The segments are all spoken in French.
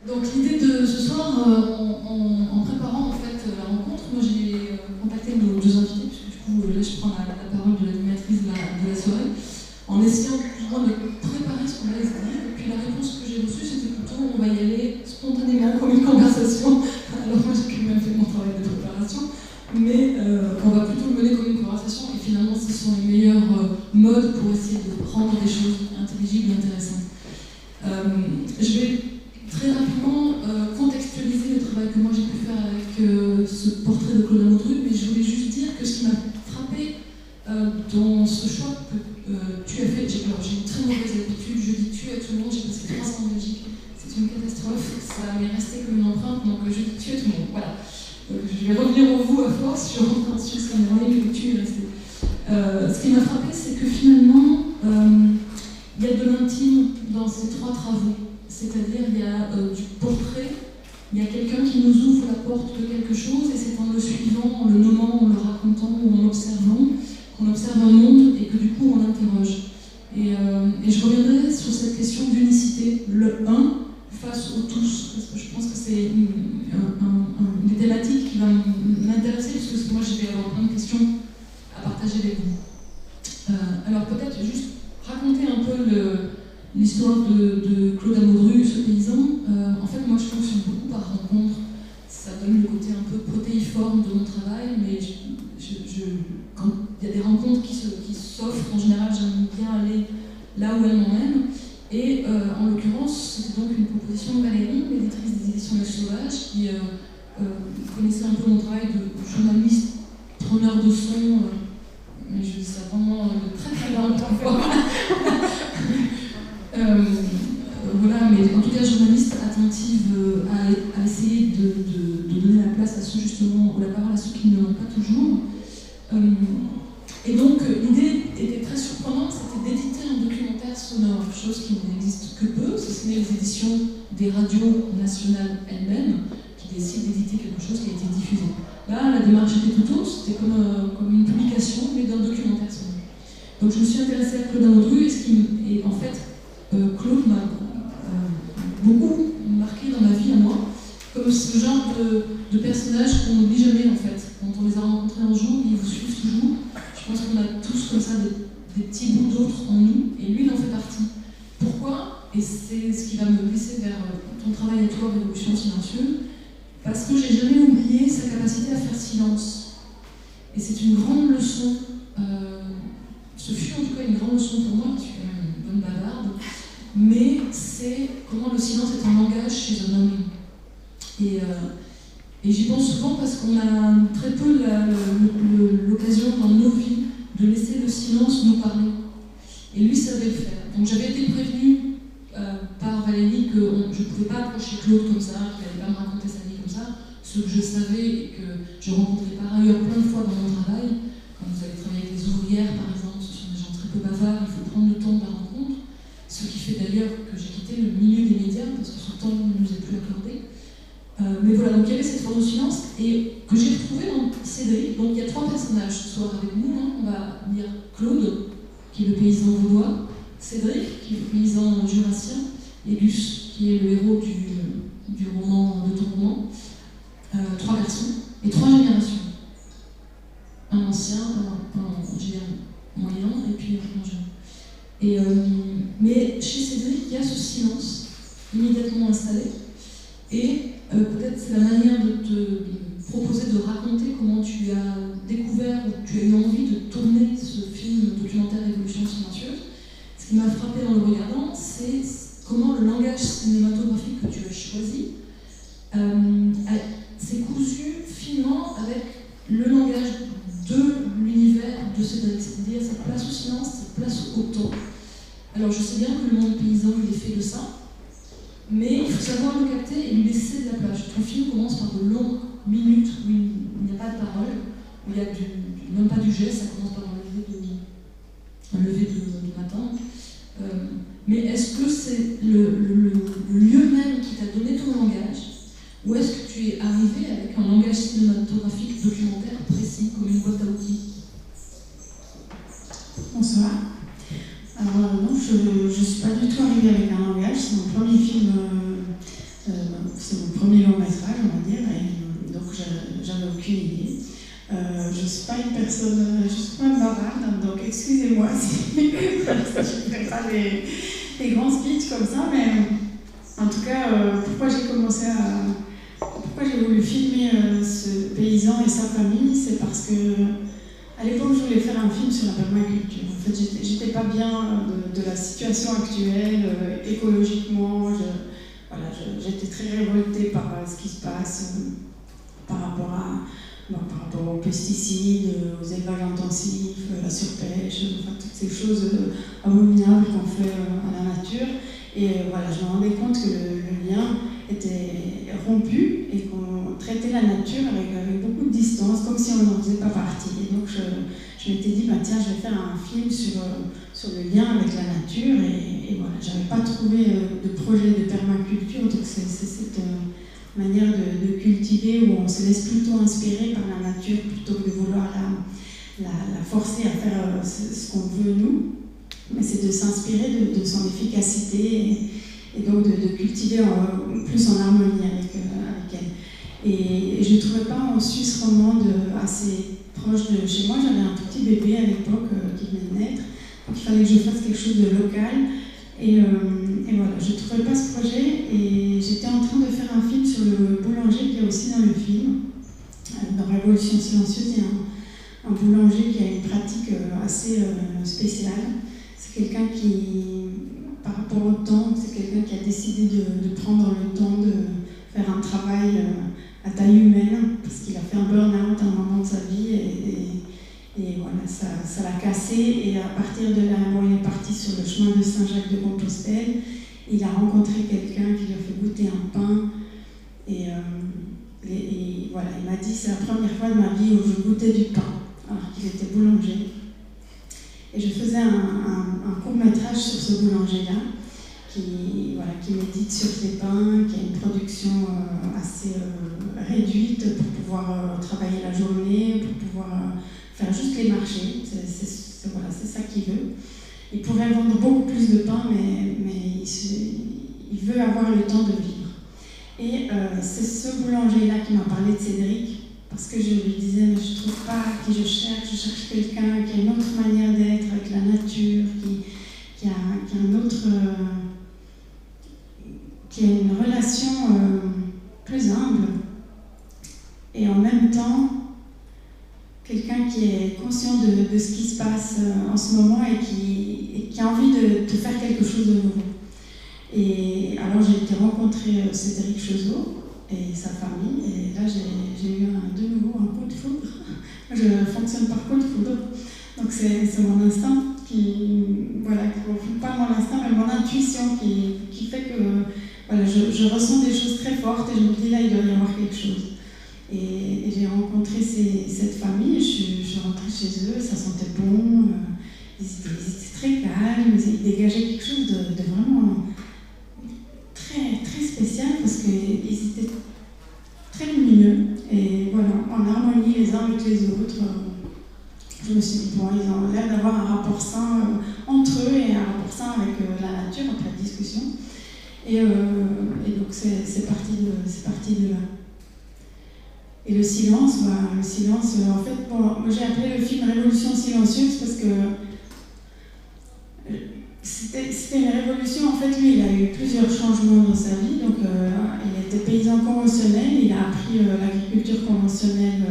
Donc l'idée de ce soir, en préparant en fait la rencontre, moi j'ai contacté nos deux invités, puisque du coup là je prends la parole de l'animatrice de la soirée, en essayant plus ou moins de préparer ce qu'on allait se dire. Et puis la réponse que j'ai reçue, c'était plutôt on va y aller spontanément comme une conversation. Alors moi j'ai quand même fait mon travail de préparation, mais on va plutôt le mener comme une conversation. Et finalement, ce sont les meilleurs modes pour essayer de rendre des choses intelligibles et intéressantes. Je vais très rapidement contextualiser le travail que moi j'ai pu faire avec ce portrait de Claude Amodru, mais je voulais juste dire que ce qui m'a frappé dans ce choix que tu as fait, j'ai une très mauvaise habitude, je dis tu à tout le monde, j'ai passé 3 ans en Belgique, c'est une catastrophe, ça m'est resté comme une empreinte, donc je dis tu à tout le monde, voilà. Donc, je vais revenir au vous à force, je rentre ensuite sur mon nez, mais tu es resté. Ce qui m'a frappé, c'est que finalement, il y a de l'intime dans ces 3 travaux. C'est-à-dire, il y a du portrait, il y a quelqu'un qui nous ouvre la porte de quelque chose, et c'est en le suivant, en le nommant, en le racontant, ou en l'observant, qu'on observe un monde, et que du coup, on l'interroge. Et je reviendrai sur cette question d'unicité, le un face au tous, parce que je pense que c'est une des thématiques qui va m'intéresser, parce que moi, je vais avoir plein de questions à partager avec vous. Alors, peut-être juste raconter un peu l'histoire de Claude Amodru, ce paysan. En fait, moi, je fonctionne beaucoup par rencontre. Ça donne le côté un peu protéiforme de mon travail, mais quand il y a des rencontres qui s'offrent, en général, j'aime bien aller là où elles m'emmènent. Et en l'occurrence, c'était donc une proposition de Valérie, l'éditrice des éditions Les Sauvages, qui connaissait un peu mon travail de journaliste, preneur de son, mais je dis ça vraiment de très très longtemps. Voilà, mais en tout cas journaliste attentive à essayer de donner la place à ceux justement, ou la parole à ceux qui ne l'ont pas toujours. Et donc l'idée était très surprenante, c'était d'éditer un documentaire sonore, chose qui n'existe que peu, si ce n'est les éditions des radios nationales elles-mêmes, qui décident d'éditer quelque chose qui a été diffusé. Là, la démarche était tout autre, c'était comme une publication, mais d'un documentaire sonore. Donc je me suis intéressée à Claude Amodru, et en fait, Claude m'a beaucoup marqué dans ma vie à moi, comme ce genre de personnage qu'on n'oublie jamais en fait. Quand on les a rencontrés un jour, ils vous suivent toujours. Je pense qu'on a tous comme ça des petits bouts d'autres en nous, et lui il en fait partie. Pourquoi? Et c'est ce qui va me glisser vers ton travail à toi, Révolution silencieuse, parce que j'ai jamais oublié sa capacité à faire silence. Et c'est une grande leçon, ce fut en tout cas une grande leçon pour moi, qui suis quand même une bonne bavarde, mais c'est comment le silence est un langage chez un homme. Et j'y pense souvent parce qu'on a très peu l'occasion dans nos vies de laisser le silence nous parler. Et lui savait le faire. Donc j'avais été prévenue par Valérie que je ne pouvais pas approcher Claude comme ça, qu'il n'allait pas me raconter sa vie comme ça. Ce que je savais et que je rencontrais par ailleurs plein de fois dans mon travail, quand vous avez travaillé avec des ouvrières par exemple, ce sont des gens très peu bavards, il faut prendre le temps de la rencontre. Ce qui fait d'ailleurs que j'ai quitté le milieu des médias parce que ce temps ne nous est plus accordé. Mais voilà, donc il y avait cette forme de silence et que j'ai retrouvé dans Cédric. Donc il y a 3 personnages ce soir avec nous. Hein. On va dire Claude, qui est le paysan vaudois, Cédric, qui est le paysan jurassien, et Gus, qui est le héros du roman de ton roman. 3 garçons et 3 générations. Un ancien, un moyen et puis un jeune. Mais chez Cédric, il y a ce silence immédiatement installé. Et peut-être c'est la manière de te proposer de raconter comment tu as découvert ou tu as eu envie de tourner ce film documentaire Révolution silencieuse. Ce qui m'a frappé en le regardant, c'est comment le langage cinématographique que tu as choisi s'est cousu finement avec le langage de l'univers de Cédric, c'est-à-dire cette place au silence, cette place au temps. Alors je sais bien que le monde paysan il est fait de ça, mais il faut savoir le capter et lui laisser de la place. Ton film commence par de longues minutes où il n'y a pas de parole, où il n'y a même pas du geste, ça commence par un lever de matin. Mais est-ce que c'est le lieu même qui t'a donné ton langage, ou est-ce que tu es arrivé avec un langage cinématographique documentaire précis, comme une boîte à outils? Bonsoir. Alors non, je ne suis pas du tout arrivée avec un langage, c'est mon premier film j'avais aucune idée. Je ne suis pas une personne, je suis pas bavarde, donc excusez-moi si je ne fais pas des grands speeches comme ça, mais en tout cas, pourquoi j'ai voulu filmer ce paysan et sa famille, c'est parce que à l'époque, je voulais faire un film sur la permaculture. En fait, j'étais pas bien de la situation actuelle, écologiquement. J'étais très révoltée par ce qui se passe par rapport aux pesticides, aux élevages intensifs, la surpêche, enfin, toutes ces choses abominables qu'on fait à la nature. Et je me rendais compte que le lien était rompu et qu'on traitait la nature avec beaucoup de distance, comme si on n'en faisait pas partie. Et donc je m'étais dit, tiens, je vais faire un film sur le lien avec la nature. Et voilà, j'avais pas trouvé de projet de permaculture, donc c'est cette manière de cultiver où on se laisse plutôt inspirer par la nature plutôt que de vouloir la forcer à faire ce qu'on veut nous. Mais c'est de s'inspirer de son efficacité et donc de cultiver plus en harmonie avec elle. Et je ne trouvais pas en Suisse romande assez proche de chez moi. J'avais un tout petit bébé à l'époque qui venait de naître, donc il fallait que je fasse quelque chose de local. Et voilà, je ne trouvais pas ce projet et j'étais en train de faire un film sur le boulanger qui est aussi dans le film. Dans Révolution silencieuse, il y a un boulanger qui a une pratique assez spéciale. C'est quelqu'un qui, par rapport au temps, c'est quelqu'un qui a décidé de prendre le temps de faire un travail à taille humaine, parce qu'il a fait un burn-out à un moment de sa vie, et voilà, ça l'a cassé, et à partir de là, il est parti sur le chemin de Saint-Jacques-de-Compostelle, il a rencontré quelqu'un qui lui a fait goûter un pain, et voilà, il m'a dit, c'est la première fois de ma vie où je goûtais du pain, alors qu'il était boulanger. Et je faisais un court-métrage sur ce boulanger-là, qui médite sur ses pains, qui a une production assez réduite pour pouvoir travailler la journée, pour pouvoir faire juste les marchés. C'est ça qu'il veut. Il pourrait vendre beaucoup plus de pain, mais il veut avoir le temps de vivre. Et c'est ce boulanger-là qui m'a parlé de Cédric, parce que je lui disais, mais je ne trouve pas qui je cherche quelqu'un qui a une autre manière d'être avec la nature, qui a une relation plus humble, et en même temps, quelqu'un qui est conscient de ce qui se passe en ce moment et qui a envie de faire quelque chose de nouveau. Et alors j'ai été rencontrer Cédric Chezot et sa famille, et là j'ai eu de nouveau un coup de foudre. Je fonctionne par coup de foudre, donc c'est mon instinct pas mon instinct, mais mon intuition qui fait que je ressens des choses très fortes et je me dis là il doit y avoir quelque chose. Et j'ai rencontré cette famille, je suis rentrée chez eux, ça sentait bon, ils étaient très calmes, ils dégageaient quelque chose de vraiment très, très spécial parce qu'ils étaient très lumineux et voilà, en harmonie les uns avec les autres. Je me suis dit, bon, ils ont l'air d'avoir un rapport sain entre eux et un rapport sain avec la nature, en pleine discussion. Et donc c'est parti de là. Et le silence, en fait, moi j'ai appelé le film Révolution silencieuse parce que c'était une révolution. En fait, lui, il a eu plusieurs changements dans sa vie. Donc, il était paysan conventionnel, il a appris l'agriculture conventionnelle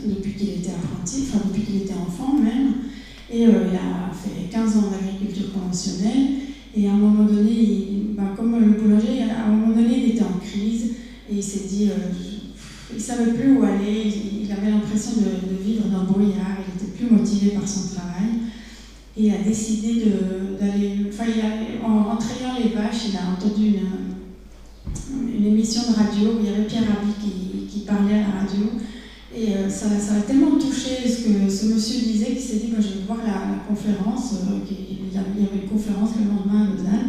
depuis qu'il était apprenti, enfin depuis qu'il était enfant même. Et il a fait 15 ans d'agriculture conventionnelle. Et à un moment donné, comme le boulanger, à un moment donné, il était en crise et il s'est dit, il ne savait plus où aller, il avait l'impression de vivre dans le brouillard, il n'était plus motivé par son travail. Et il a décidé d'aller, en trayant les vaches, il a entendu une émission de radio où il y avait Pierre Rabhi qui parlait à la radio. Et ça a tellement touché ce que ce monsieur disait qu'il s'est dit, je vais voir la conférence. Il y avait une conférence le lendemain à Lausanne.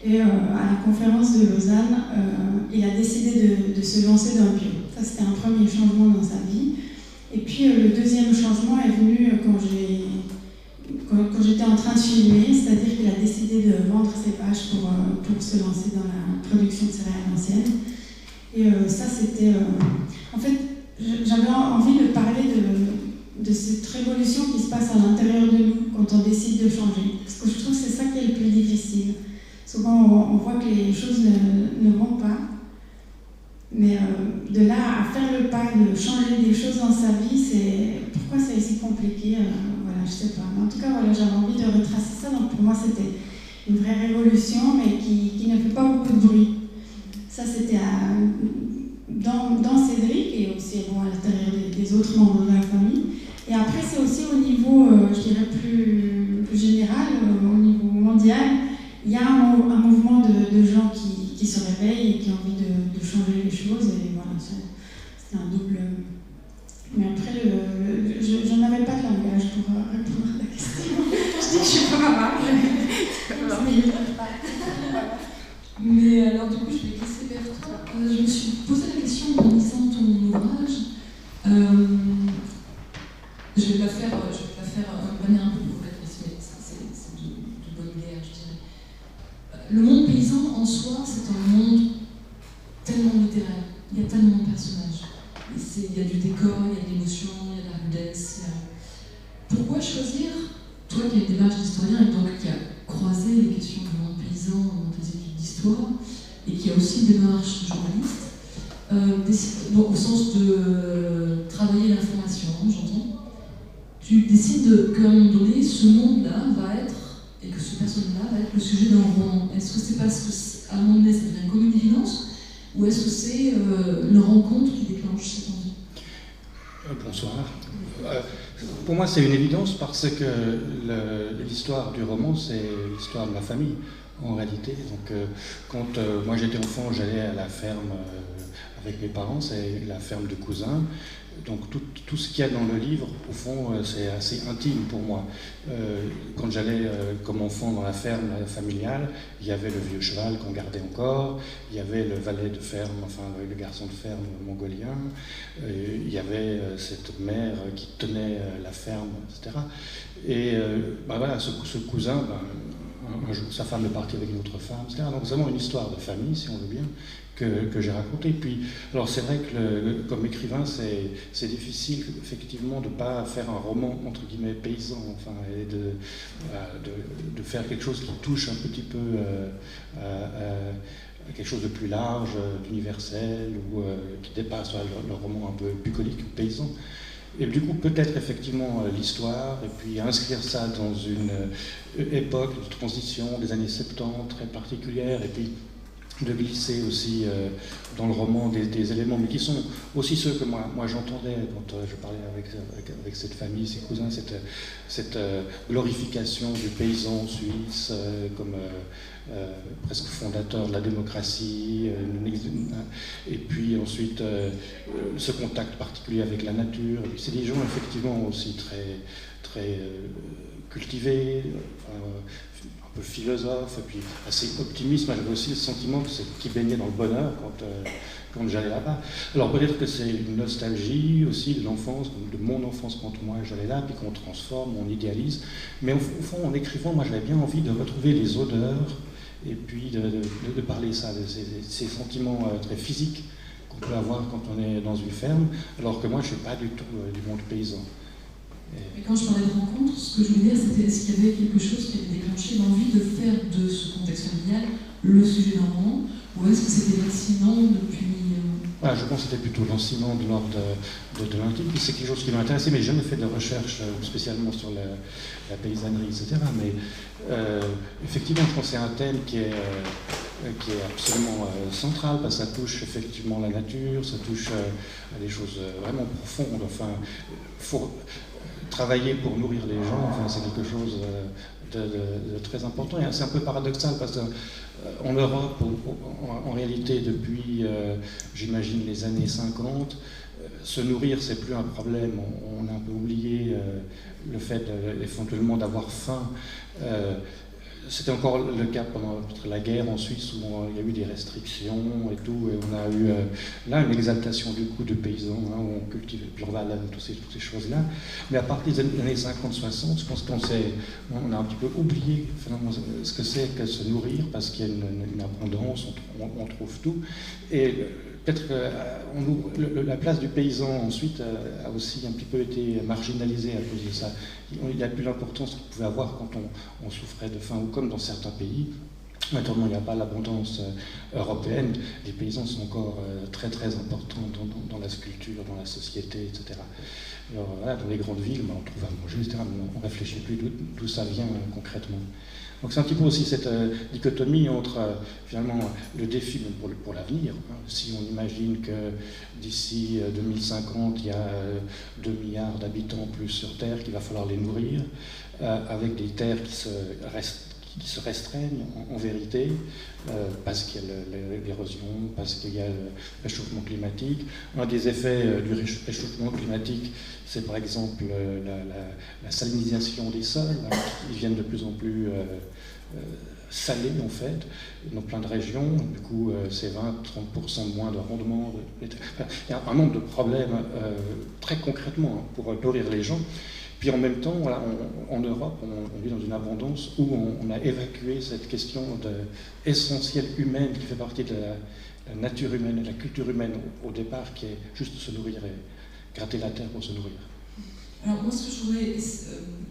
Et à la conférence de Lausanne, il a décidé de se lancer dans le bio. Ça, c'était un premier changement dans sa vie. Et puis le deuxième changement est venu quand j'étais en train de filmer, c'est-à-dire qu'il a décidé de vendre ses vaches pour se lancer dans la production de céréales anciennes. Et ça, c'était... en fait, j'avais envie de parler de cette révolution qui se passe à l'intérieur de nous quand on décide de changer. Parce que je trouve que c'est ça qui est le plus difficile. Souvent, on voit que les choses ne vont pas. Mais de là à faire le pas, de changer des choses dans sa vie, pourquoi c'est si compliqué, voilà, je sais pas. Mais en tout cas, voilà, j'avais envie de retracer ça. Donc pour moi, c'était une vraie révolution, mais qui ne fait pas beaucoup de bruit. Ça, c'était dans Cédric et aussi à l'intérieur des autres membres de la famille. Et après, c'est aussi au niveau, je dirais, plus général, au niveau mondial. Il y a un mouvement de gens qui se réveillent et qui ont envie de changer les choses. Et voilà, c'est un double... Mais après, je n'avais pas de langage pour répondre à la question. Je dis que je suis pas capable. Mais alors, du coup, je vais laisser vers toi. Je me suis posé la question en lisant ton ouvrage. Je vais la faire de manière un peu provocatrice, mais c'est de bonne guerre, je dirais. Le monde paysan, en soi, c'est un monde tellement littéraire. Il y a tellement de personnages. Il y a du décor, il y a de l'émotion, il y a de la rudesse. Pourquoi choisir, toi qui as une démarche d'historien et donc qui a croisé les questions du monde paysan dans tes études d'histoire, et qui a aussi une démarche de journaliste, au sens de travailler l'information, j'entends, tu décides qu'à un moment donné, ce monde-là va être, et que ce personnage-là va être le sujet d'un roman. Est-ce que c'est parce qu'à un moment donné, ça devient comme une évidence, ou est-ce que c'est une rencontre qui déclenche cette envie ? Bonsoir. Pour moi, c'est une évidence parce que l'histoire du roman, c'est l'histoire de ma famille, en réalité. Donc, quand moi j'étais enfant, j'allais à la ferme avec mes parents, c'est la ferme de cousins. Donc tout ce qu'il y a dans le livre, au fond, c'est assez intime pour moi. Quand j'allais comme enfant dans la ferme familiale, il y avait le vieux cheval qu'on gardait encore, il y avait le valet de ferme, enfin le garçon de ferme mongolien, il y avait cette mère qui tenait la ferme, etc. Et voilà, ce cousin, un jour, sa femme est partie avec une autre femme, etc. Donc c'est vraiment une histoire de famille, si on veut bien, que j'ai raconté. Puis, alors c'est vrai que comme écrivain, c'est difficile effectivement de ne pas faire un roman entre guillemets paysan, enfin, et de faire quelque chose qui touche un petit peu à quelque chose de plus large, d'universel, ou qui dépasse le roman un peu bucolique, paysan. Et du coup, peut-être effectivement l'histoire, et puis inscrire ça dans une époque de transition des années 70 très particulière, et puis de glisser aussi dans le roman des éléments, mais qui sont aussi ceux que moi j'entendais quand je parlais avec cette famille, ces cousins, cette glorification du paysan suisse comme presque fondateur de la démocratie, et puis ensuite ce contact particulier avec la nature. C'est des gens effectivement aussi très cultivés, un peu philosophe, et puis assez optimiste. Moi, j'avais aussi le sentiment qu'ils baignaient dans le bonheur quand j'allais là-bas. Alors peut-être que c'est une nostalgie aussi de l'enfance, de mon enfance quand moi j'allais là, puis qu'on transforme, on idéalise. Mais au fond, en écrivant, moi j'avais bien envie de retrouver les odeurs, et puis de parler ça, de ces sentiments très physiques qu'on peut avoir quand on est dans une ferme, alors que moi je ne suis pas du tout du monde paysan. Mais quand je parlais de rencontre, ce que je voulais dire, c'était est-ce qu'il y avait quelque chose qui avait déclenché l'envie de faire de ce contexte familial le sujet d'un roman, ou est-ce que c'était lancinant depuis... Voilà, je pense que c'était plutôt lancinant de l'ordre de l'intime, puis c'est quelque chose qui m'a intéressé, mais j'ai jamais fait de recherche spécialement sur la paysannerie, etc. Mais effectivement, je pense que c'est un thème qui est absolument central, parce que ça touche effectivement la nature, ça touche à des choses vraiment profondes. Enfin, faut travailler pour nourrir les gens, enfin, c'est quelque chose de très important. Et c'est un peu paradoxal parce qu'en Europe, en réalité, depuis, j'imagine, les années 50, se nourrir, c'est plus un problème. On a un peu oublié le fait éventuellement d'avoir faim. C'était encore le cas pendant la guerre en Suisse où il y a eu des restrictions et tout, et on a eu là une exaltation du coup de paysans, hein, où on cultive, puis on va là, toutes ces choses-là. Mais à partir des années 50-60, je pense qu'on a un petit peu oublié finalement ce que c'est que se nourrir, parce qu'il y a une abondance, on trouve tout. Et peut-être la place du paysan ensuite a aussi un petit peu été marginalisée à cause de ça. Il n'y a plus l'importance qu'il pouvait avoir quand on souffrait de faim, ou comme dans certains pays. Naturellement, il n'y a pas l'abondance européenne. Les paysans sont encore très très importants dans la culture, dans la société, etc. Alors voilà, dans les grandes villes, on trouve à manger, etc. Mais on ne réfléchit plus d'où ça vient concrètement. Donc c'est un petit peu aussi cette dichotomie entre finalement le défi pour l'avenir. Si on imagine que d'ici 2050, il y a 2 milliards d'habitants plus sur Terre, qu'il va falloir les nourrir, avec des terres qui se restreignent en vérité, parce qu'il y a l'érosion, parce qu'il y a le réchauffement climatique. Un des effets du réchauffement climatique, c'est par exemple la salinisation des sols, qui viennent de plus en plus salés en fait, dans plein de régions. Du coup, c'est 20-30% de moins de rendement. Il y a un nombre de problèmes très concrètement pour nourrir les gens. Puis en même temps, voilà, en Europe, on vit dans une abondance où on a évacué cette question essentielle humaine qui fait partie de la nature humaine et de la culture humaine au départ, qui est juste se nourrir et gratter la terre pour se nourrir. Alors moi, ce que je voudrais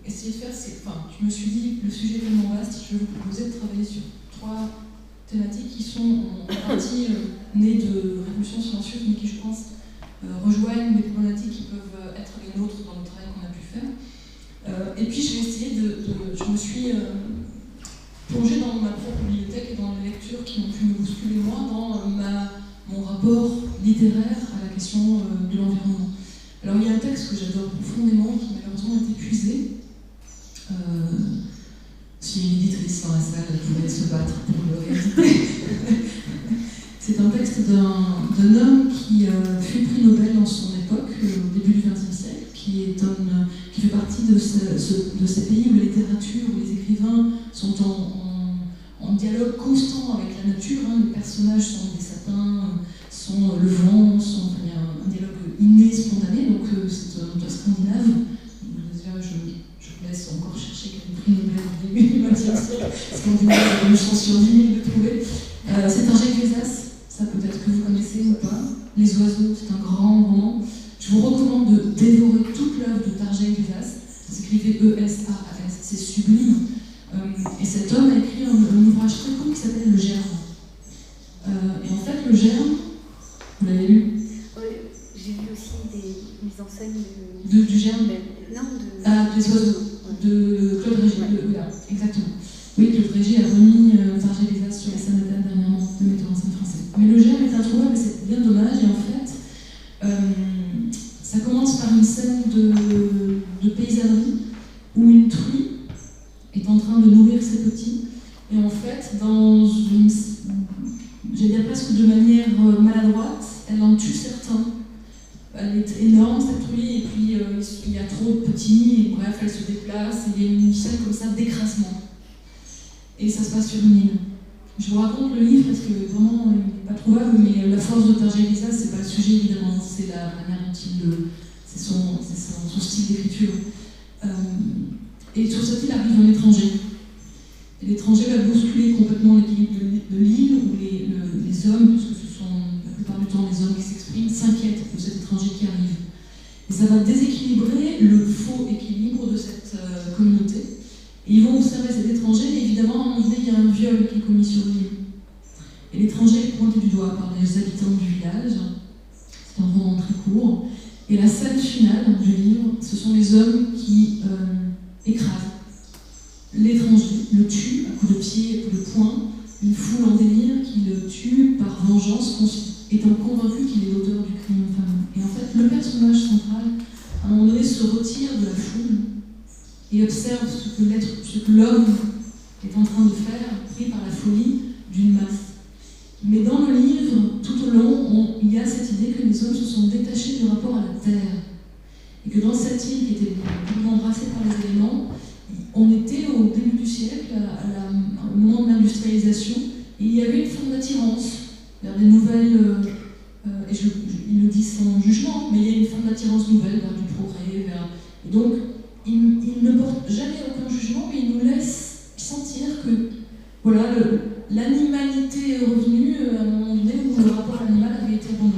essayer de faire, c'est, je me suis dit, le sujet est tellement vaste, je vais vous proposer de travailler sur 3 thématiques qui sont en partie nées de révolutions silencieuses, mais qui, je pense, rejoignent des problématiques qui peuvent être les nôtres dans le travail qu'on a pu faire. Et puis je vais essayer je me suis plongée dans ma propre bibliothèque et dans les lectures qui ont pu me bousculer moi dans mon rapport littéraire à la question de l'environnement. Alors il y a un texte que j'adore profondément qui malheureusement est épuisé. Si une éditrice dans la salle, elle pourrait se battre pour le rééditer. C'est un texte d'un homme qui fut prix Nobel dans son époque, au début du XXe siècle, qui fait partie de ces pays où la littérature, où les écrivains sont en dialogue constant avec la nature. Les personnages sont des sapins, sont le vent, il y a un dialogue inné, spontané, donc c'est un auteur scandinave. Déjà, je vous laisse encore chercher quel prix Nobel au début du XXe siècle. Scandinave, il y a une chance sur 10 000 de trouver. C'est un Jacques Lézas. Ça peut-être que vous connaissez ou pas. Les oiseaux, c'est un grand roman. Je vous recommande de dévorer toute l'œuvre de Tarjei Lézas. Vous écrivez E-S-A-S, c'est sublime. Et cet homme a écrit un ouvrage très court qui s'appelle Le Germe. Et en fait, Le Germe, vous l'avez lu? J'ai lu aussi des mises en scène du Germe. Des oiseaux, de Claude Régis. Exactement. Oui, Claude Régis a remis Tarjei Lézas sur les scènes de théâtre dernièrement, le metteur en scène français. Mais Le Germe est introuvable et c'est bien dommage. Et en fait, ça commence par une scène de paysannerie où une truie est en train de nourrir ses petits. Et en fait, j'allais dire presque de manière maladroite, elle en tue certains. Elle est énorme cette truie, et puis il y a trop de petits, et bref, elle se déplace, et il y a une scène comme ça d'écrasement. Et ça se passe sur une île. Je vous raconte le livre parce que vraiment il n'est pas trouvable, mais la force de Tarjei Lézas, c'est pas le sujet évidemment, c'est la manière dont c'est son style d'écriture. Et sur cette île arrive un étranger. Et l'étranger va bousculer complètement l'équilibre de l'île, où les hommes, puisque ce sont la plupart du temps les hommes qui s'expriment, s'inquiètent de cet étranger qui arrive. Et ça va déséquilibrer le faux équilibre de cette communauté. Et ils vont observer cet étranger, et évidemment, à un moment donné, il y a un viol qui est commis sur l'île. Et l'étranger est pointé du doigt par les habitants du village. C'est un roman très court. Et la scène finale du livre, ce sont les hommes qui écrasent l'étranger, le tuent à coups de pied, à coups de poing, une foule en délire qui le tue par vengeance, étant convaincu qu'il est l'auteur du crime infâme. Et en fait, le personnage central, à un moment donné, se retire de la foule et observe ce que l'homme est en train de faire, pris par la folie d'une masse. Mais dans le livre, tout au long, il y a cette idée que les hommes se sont détachés du rapport à la terre. Et que dans cette île qui était embrassée par les éléments, on était au début du siècle, au moment de l'industrialisation, et il y avait une forme d'attirance vers des nouvelles, et il le dit sans jugement, mais il y a une forme d'attirance nouvelle vers du progrès, et donc il ne porte jamais aucun jugement, mais il nous laisse sentir que voilà, l'animalité est revenue à un moment donné où le rapport à l'animal avait été abandonné.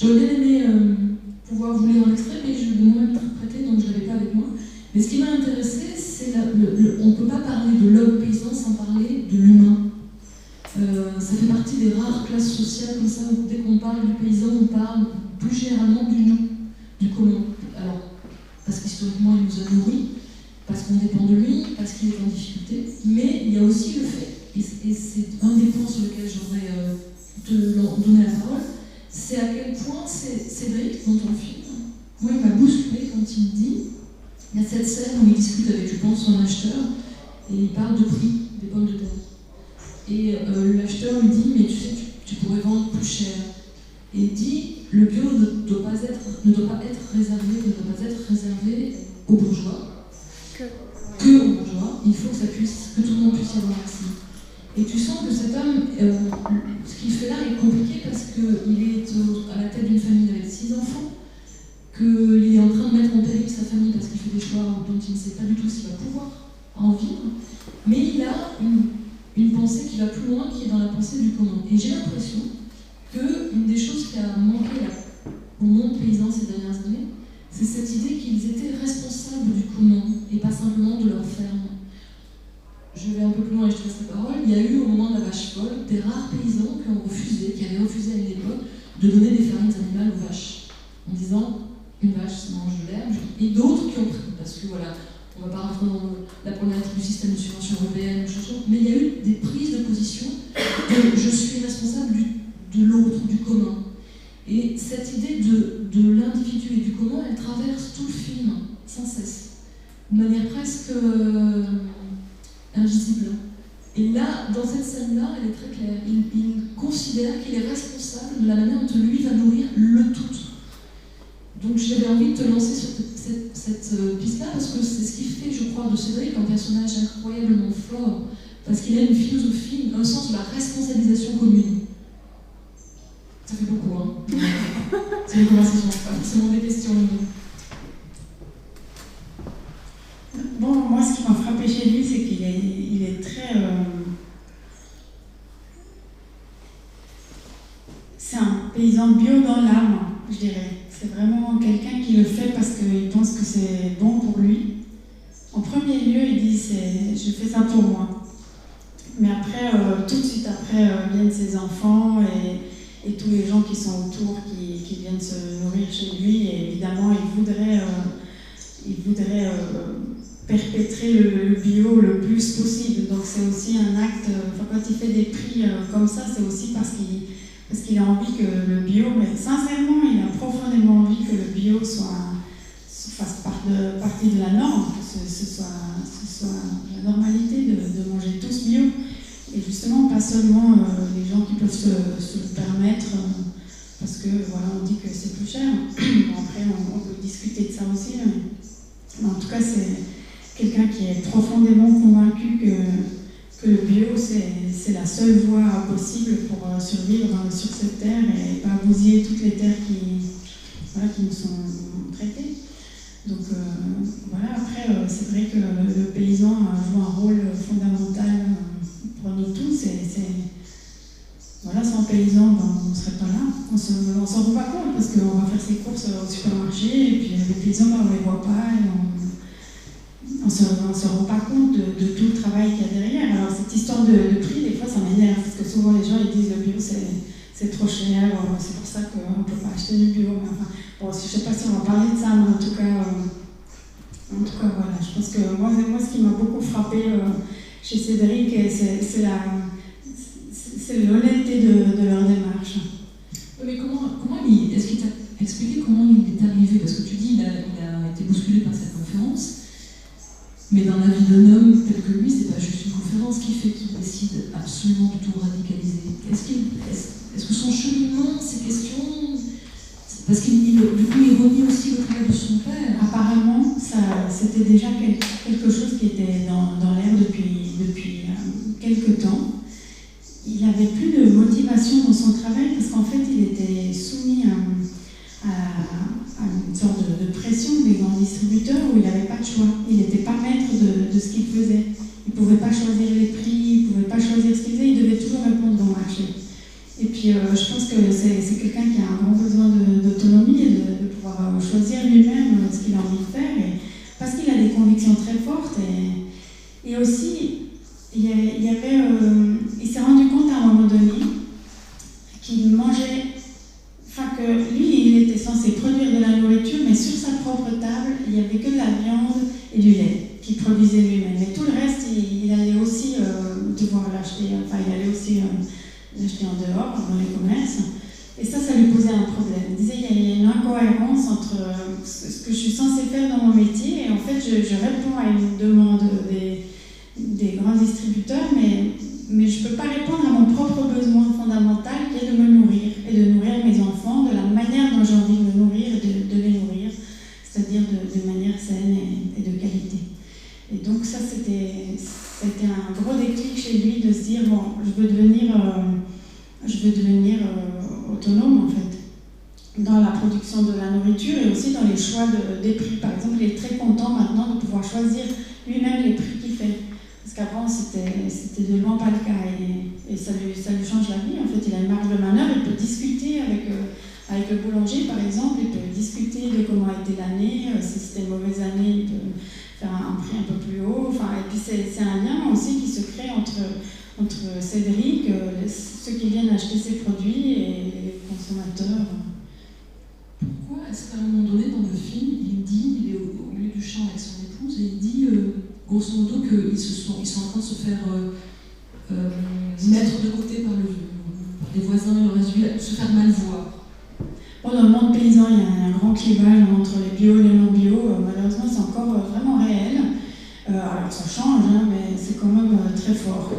J'aurais bien aimé pouvoir vous lire un extrait, mais je l'ai moi-même interprété, donc je ne l'avais pas avec moi. Mais ce qui m'a intéressé, c'est on ne peut pas parler de l'homme paysan sans parler de l'humain. Ça fait partie des rares classes sociales comme ça, où dès qu'on parle du paysan, on parle plus généralement du nous, du commun. Alors, parce qu'historiquement, il nous a nourris, parce qu'on dépend de lui, parce qu'il est en difficulté, mais il y a aussi le fait, et c'est un des points sur lesquels j'aurais te donner la parole, c'est à quel point Cédric, dans ton film, moi il m'a bousculé quand il dit, il y a cette scène où il discute avec, je pense, son acheteur, et il parle de prix des pommes de terre. Et l'acheteur lui dit, mais tu sais, tu pourrais vendre plus cher. Et il dit, le bio ne doit pas être réservé aux bourgeois. Que aux bourgeois, il faut que tout le monde puisse y avoir accès. Et tu sens que cet homme, ce qu'il fait là est compliqué parce qu'il est à la tête d'une famille avec 6 enfants, qu'il est en train de mettre en péril sa famille parce qu'il fait des choix dont il ne sait pas du tout s'il va pouvoir en vivre, mais il a une pensée qui va plus loin, qui est dans la pensée du commun. Et j'ai l'impression qu'une des choses qui a manqué au monde paysan ces dernières années, c'est cette idée qu'ils étaient responsables du commun et pas simplement de leur ferme. Je vais un peu plus loin et je te laisse la parole. Il y a eu au moment de la vache folle des rares paysans qui avaient refusé à une époque de donner des farines animales aux vaches, en disant une vache ça mange de l'herbe, et d'autres qui ont pris, parce que voilà, on ne va pas rentrer dans la problématique du système de subvention européenne, mais il y a eu des prises de position de je suis responsable de l'autre, du commun. Et cette idée de l'individu et du commun, elle traverse tout le film, sans cesse, de manière presque invisible. Et là, dans cette scène-là, elle est très claire. Il considère qu'il est responsable de la manière dont lui va nourrir le tout. Donc j'avais envie de te lancer sur cette piste-là, parce que c'est ce qui fait, je crois, de Cédric un personnage incroyablement fort, parce qu'il a une philosophie, un sens de la responsabilisation commune. Ça fait beaucoup, hein. C'est une conversation, pas forcément des questions. Bon, moi, ce qui m'a frappé chez lui, c'est qu'il est très... C'est un paysan bio dans l'âme, je dirais. C'est vraiment quelqu'un qui le fait parce qu'il pense que c'est bon pour lui. En premier lieu, il dit je fais ça pour moi. Mais après, tout de suite après, viennent ses enfants et tous les gens qui sont autour, qui viennent se nourrir chez lui. Et évidemment, il voudrait perpétrer le bio le plus possible. Donc c'est aussi un acte, quand il fait des prix comme ça, c'est aussi parce qu'il a envie que le bio, mais sincèrement, il a profondément envie que le bio fasse partie de la norme, que ce soit la normalité de manger tous bio. Et justement, pas seulement les gens qui peuvent se le permettre, parce que voilà, on dit que c'est plus cher. Bon, après, on peut discuter de ça aussi, mais en tout cas, c'est quelqu'un qui est profondément convaincu que le bio, c'est la seule voie possible pour survivre sur cette terre et pas bousiller toutes les terres qui nous sont traitées. Donc voilà, après, c'est vrai que le paysan joue un rôle fondamental pour nous tous. Voilà, sans paysan, on ne serait pas là. On ne s'en rend pas compte parce qu'on va faire ses courses au supermarché et puis les paysans, on ne les voit pas. On ne se rend pas compte de tout le travail qu'il y a derrière. Alors cette histoire de prix, des fois ça m'énerve, parce que souvent les gens ils disent le bio c'est trop cher, c'est pour ça qu'on ne peut pas acheter du bio. Mais enfin, bon, je ne sais pas si on va parler de ça, mais en tout cas voilà, je pense que moi ce qui m'a beaucoup frappé chez Cédric, c'est l'honnêteté de leur démarche. Mais est-ce qu'il t'a expliqué comment il est arrivé? Parce que tu dis qu'il a été bousculé par cette conférence. Mais dans la vie d'un homme tel que lui, c'est pas juste une conférence qui fait qu'il décide absolument de tout radicaliser. Est-ce que son cheminement, ses questions, parce qu'il du coup il renie aussi le travail de son père. Apparemment, c'était déjà quelque chose qui était dans l'air depuis quelque temps. Il n'avait plus de motivation dans son travail parce qu'en fait, il était soumis à une sorte de pression des grands distributeurs où il n'avait pas de choix. Il n'était pas maître de ce qu'il faisait. Il ne pouvait pas choisir les prix, il ne pouvait pas choisir ce qu'il faisait, il devait toujours répondre au marché. Et puis je pense que c'est quelqu'un qui a un grand besoin de a envie de faire, parce qu'il a des convictions très fortes. Et aussi, il s'est rendu compte à un moment donné qu'il mangeait, enfin que lui, il était censé produire de la nourriture, mais sur sa propre table, il n'y avait que de la viande et du lait qu'il produisait lui-même. Et tout le reste, il allait aussi devoir l'acheter, enfin il allait aussi l'acheter en dehors, dans les commerces. Et ça lui posait un problème. Il disait qu'il y a une incohérence entre ce que je suis censée faire dans mon métier, et en fait je réponds à une demande des grands distributeurs, mais je ne peux pas répondre à mon propre besoin fondamental qui est de me nourrir et de nourrir mes enfants de la manière dont j'ai envie de me nourrir et de les nourrir, c'est-à-dire de manière saine et de qualité. Et donc ça, c'était un gros déclic chez lui de se dire, bon, je veux devenir autonome en fait, dans la production de la nourriture et aussi dans les choix des prix. Par exemple, il est très content maintenant de pouvoir choisir lui-même les prix qu'il fait. Parce qu'avant, c'était de loin pas le cas, et ça lui change la vie. En fait, il a une marge de manœuvre, il peut discuter avec le boulanger, par exemple, il peut discuter de comment a été l'année, si c'était une mauvaise année, il peut faire un prix un peu plus haut. Enfin, et puis c'est un lien aussi qui se crée entre Cédric, ceux qui viennent acheter ses produits, et les consommateurs. Pourquoi est-ce qu'à un moment donné, dans le film, il est au milieu du champ avec son épouse, et il dit, grosso modo, qu'ils sont en train de se faire mettre de côté par les voisins et le reste du village, se faire mal voir? Bon, dans le monde paysan, il y a un grand clivage entre les bio et les non bio. Malheureusement, c'est encore vraiment réel. Alors ça change, hein, mais c'est quand même très fort.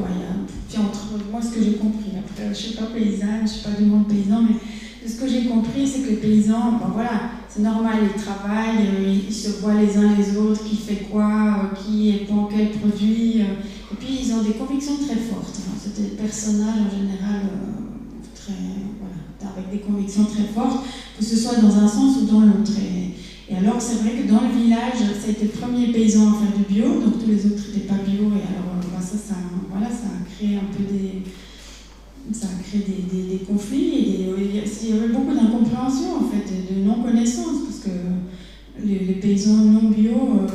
Puis entre moi, ce que j'ai compris, après, je ne suis pas paysanne, je ne suis pas du monde paysan, mais de ce que j'ai compris, c'est que les paysans, ben voilà, c'est normal, ils travaillent, ils se voient les uns les autres, qui fait quoi, qui épand quel produit, et puis ils ont des convictions très fortes. C'est des personnages en général avec des convictions très fortes, que ce soit dans un sens ou dans l'autre. Et alors, c'est vrai que dans le village, ça a été le premier paysan à faire du bio, donc tous les autres n'étaient pas bio, et alors ça a créé un peu des conflits, et il y avait beaucoup d'incompréhension, en fait, de non-connaissance, parce que les paysans non bio,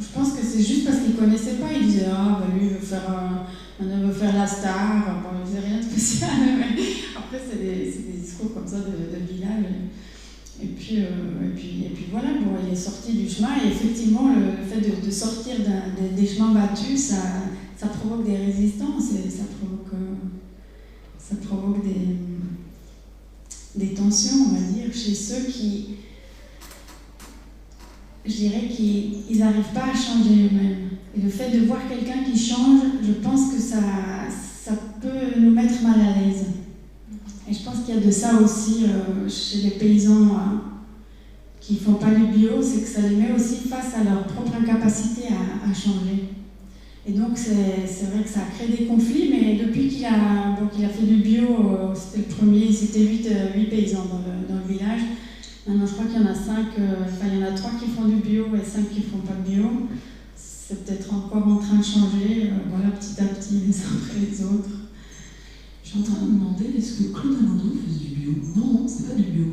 je pense que c'est juste parce qu'ils ne connaissaient pas, ils disaient « Ah, lui, il veut faire la star », bon, il ne faisait rien de spécial, mais après, c'est des discours comme ça de village. Et puis voilà, bon, il est sorti du chemin, et effectivement, le fait de sortir des chemins battus, ça provoque des résistances, et ça provoque des tensions, on va dire, chez ceux qui, je dirais, qu'ils n'arrivent pas à changer eux-mêmes. Et le fait de voir quelqu'un qui change, je pense que ça peut nous mettre mal à l'aise. Et je pense qu'il y a de ça aussi chez les paysans qui ne font pas du bio, c'est que ça les met aussi face à leur propre incapacité à changer. Et donc c'est vrai que ça a créé des conflits, mais depuis qu'il a fait du bio, c'était le premier, c'était 8 paysans dans le village. Maintenant je crois qu'il y en a 5, il y en a 3 qui font du bio et 5 qui ne font pas de bio. C'est peut-être encore en train de changer, voilà, petit à petit, les uns après les autres. Je suis en train de me demander, est-ce que Claude Amando faisait du bio? Non, c'est pas du bio,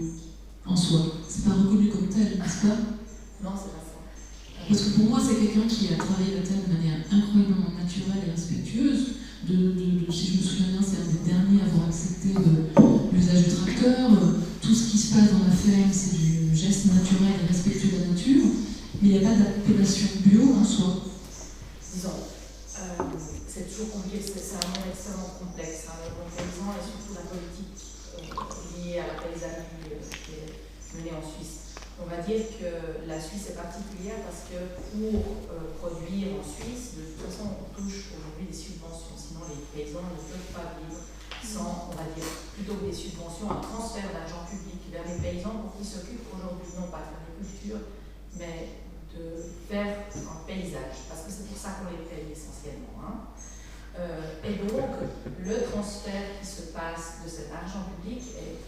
en soi. C'est pas reconnu comme tel, n'est-ce pas? Non, c'est pas ça. Parce que pour moi, c'est quelqu'un qui a travaillé la terre de manière incroyablement naturelle et respectueuse. Si je me souviens bien, c'est un des derniers à avoir accepté l'usage du tracteur. Tout ce qui se passe dans la ferme, c'est du geste naturel et respectueux de la nature. Mais il n'y a pas d'appellation bio en soi. Disons, c'est toujours compliqué, c'est un monde extrêmement complexe. Le monde paysan et surtout la politique liée à la paysannerie qui est menée en Suisse. On va dire que la Suisse est particulière parce que pour produire en Suisse, de toute façon, on touche aujourd'hui des subventions. Sinon, les paysans ne peuvent pas vivre sans, on va dire, plutôt que des subventions, un transfert d'argent public vers les paysans pour qu'ils s'occupent aujourd'hui non pas de l'agriculture, mais de faire un paysage, parce que c'est pour ça qu'on les paye essentiellement. Et donc, le transfert qui se passe de cet argent public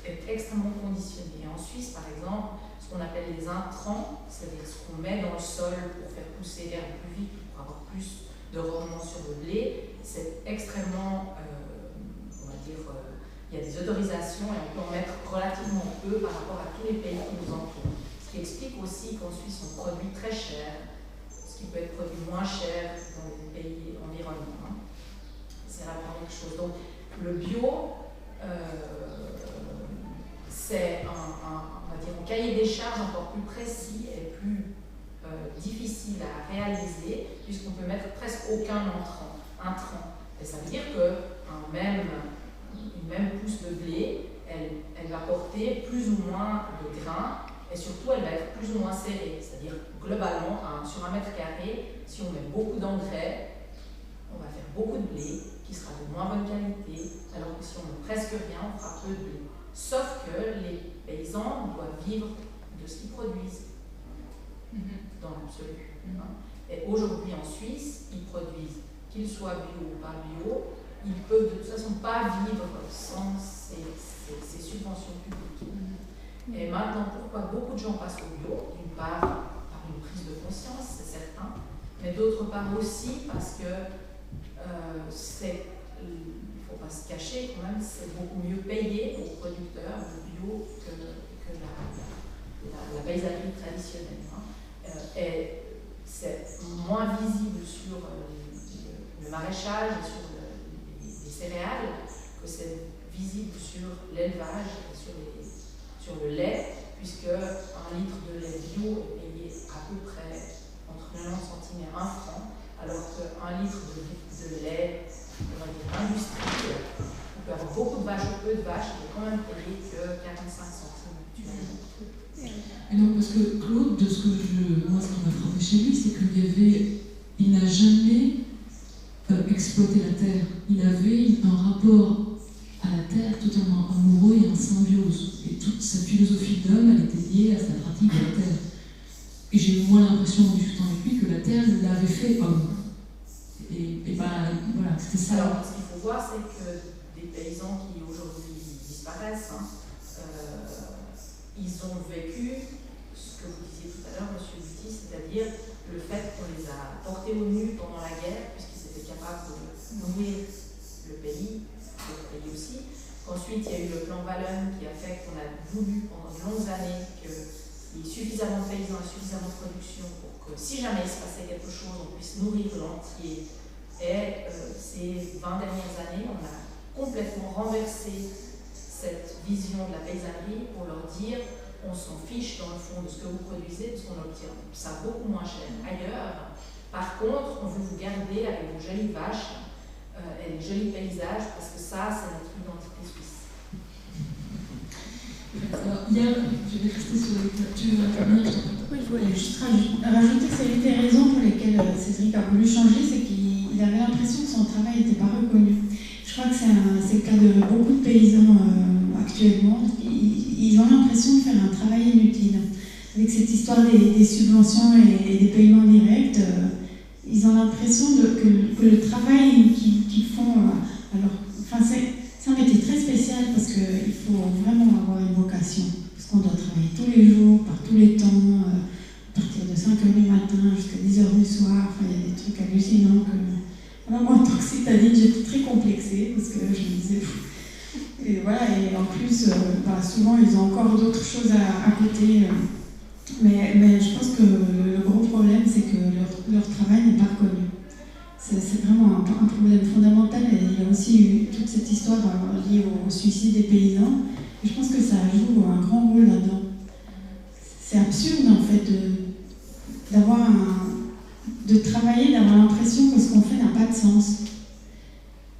est extrêmement conditionné. En Suisse, par exemple, ce qu'on appelle les intrants, c'est-à-dire ce qu'on met dans le sol pour faire pousser l'herbe plus vite, pour avoir plus de rendement sur le blé, c'est extrêmement, on va dire, il y a des autorisations et on peut en mettre relativement peu par rapport à tous les pays qui nous entourent. Ce qui explique aussi qu'en Suisse, on produit très cher, ce qui peut être produit moins cher dans les pays environnants. Hein. C'est la première chose. Donc, le bio, c'est on va dire, un cahier des charges encore plus précis et plus difficile à réaliser, puisqu'on peut mettre presque aucun intrant. Et ça veut dire qu'une même pousse de blé, elle va porter plus ou moins de grains, et surtout elle va être plus ou moins serrée. C'est-à-dire, globalement, sur 1 mètre carré, si on met beaucoup d'engrais, on va faire beaucoup de blé, qui sera de moins bonne qualité, alors que si on met presque rien, on fera peu de blé. Sauf que les paysans doivent vivre de ce qu'ils produisent, dans l'absolu. Et aujourd'hui en Suisse, ils produisent, qu'ils soient bio ou pas bio, ils peuvent de toute façon pas vivre sans ces subventions publiques. Et maintenant, pourquoi beaucoup de gens passent au bio? D'une part, par une prise de conscience, c'est certain, mais d'autre part aussi parce que il ne faut pas se cacher quand même, c'est beaucoup mieux payé aux producteurs de bio que la paysannerie traditionnelle. Et c'est moins visible sur le maraîchage et sur les céréales que c'est visible sur l'élevage et sur le lait, puisque 1 litre de lait bio est payé à peu près entre 90 centimes et 1 franc, alors qu'1 litre de lait, on va dire industriel, on peut avoir beaucoup de vaches ou peu de vaches, il est quand même payé que 45 centimes actuellement. Et donc, parce que Claude, de ce que moi, ce qui m'a frappé chez lui, c'est qu'il n'a jamais exploité la terre. Il avait un rapport à la terre totalement amoureux et en symbiose. Et toute sa philosophie d'homme, elle était liée à sa pratique de la terre. Et j'ai moins l'impression, en discutant avec lui, que la terre l'avait fait homme. Et ben, voilà, c'était ça. Alors, ce qu'il faut voir, c'est que des paysans qui aujourd'hui disparaissent, ils ont vécu ce que vous disiez tout à l'heure, monsieur Buty, c'est-à-dire le fait qu'on les a portés au nu pendant la guerre, puisqu'ils étaient capables de nourrir le pays aussi. Ensuite, il y a eu le plan Wallon qui a fait qu'on a voulu pendant de longues années qu'il y ait suffisamment de paysans et suffisamment de production pour que si jamais il se passait quelque chose, on puisse nourrir l'entier. Et ces 20 dernières années, on a complètement renversé cette vision de la paysannerie pour leur dire on s'en fiche dans le fond de ce que vous produisez parce qu'on obtient ça beaucoup moins cher ailleurs. Par contre, on veut vous garder avec vos jolies vaches et les jolis paysages parce que ça, c'est notre identité suisse. Alors, hier, je vais rester sur la lecture. Oui, je voulais juste rajouter ces raisons pour lesquelles Cédric a voulu changer, c'est qu'il avait l'impression que son travail n'était pas reconnu. Je crois que c'est le cas de beaucoup de paysans actuellement. Ils ont l'impression de faire un travail inutile. Avec cette histoire des subventions et des paiements directs, ils ont l'impression que le travail qu'ils font, c'est un métier très spécial parce qu'il faut vraiment avoir une vocation. Parce qu'on doit travailler tous les jours, par tous les temps, à partir de 5h du matin jusqu'à 10h du soir. Enfin, il y a des trucs hallucinants que... Moi, en tant que citadine, j'étais très complexée parce que je me disais... Et voilà, et en plus, souvent, ils ont encore d'autres choses à côté. Mais je pense que le gros problème, c'est que leur travail n'est pas reconnu. C'est vraiment un problème fondamental. Et il y a aussi eu toute cette histoire liée au suicide des paysans. Et je pense que ça joue un grand rôle là-dedans. C'est absurde, en fait, de travailler, d'avoir l'impression que ce qu'on fait n'a pas de sens.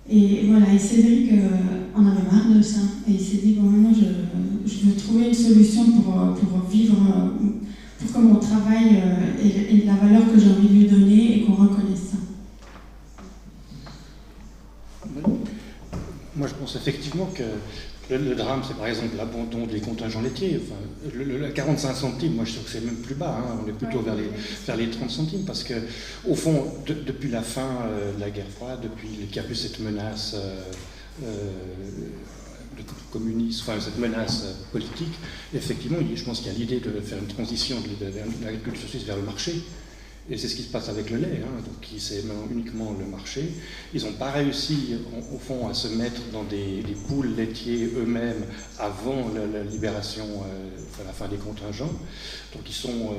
Et voilà, et Cédric en avait marre de ça. Et il s'est dit, bon, maintenant, je veux trouver une solution pour vivre, pour que mon travail ait la valeur que j'ai envie de lui donner et qu'on reconnaisse ça. Moi, je pense effectivement que le drame, c'est par exemple l'abandon des contingents laitiers. Enfin, le 45 centimes, moi je trouve que c'est même plus bas, hein. On est plutôt vers les 30 centimes, parce que, au fond, depuis la fin de la guerre froide, depuis qu'il y a eu cette menace communiste, enfin cette menace politique, effectivement, je pense qu'il y a l'idée de faire une transition de l'agriculture suisse vers le marché. Et c'est ce qui se passe avec le lait, hein, donc c'est uniquement le marché. Ils n'ont pas réussi, au fond, à se mettre dans des poules laitiers eux-mêmes avant la libération, la fin des contingents. Donc ils sont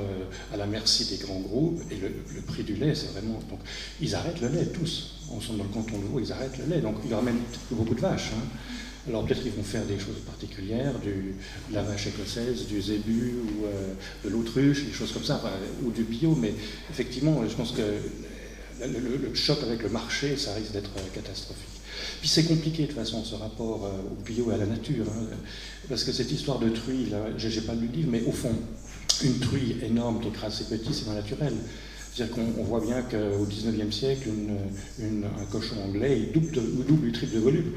à la merci des grands groupes, et le prix du lait, c'est vraiment... Donc ils arrêtent le lait, tous. On sont dans le canton de Vaud, ils arrêtent le lait, donc ils ramènent beaucoup de vaches. Hein. Alors peut-être qu'ils vont faire des choses particulières, de la vache écossaise, du zébu, ou de l'autruche, des choses comme ça, ou du bio, mais effectivement, je pense que le choc avec le marché, ça risque d'être catastrophique. Puis c'est compliqué de toute façon, ce rapport au bio et à la nature, hein, parce que cette histoire de truie, je n'ai pas lu le livre, mais au fond, une truie énorme qui écrase ses petits, c'est pas naturel. C'est-à-dire qu'on voit bien qu'au XIXe siècle, un cochon anglais, il double du triple de volume.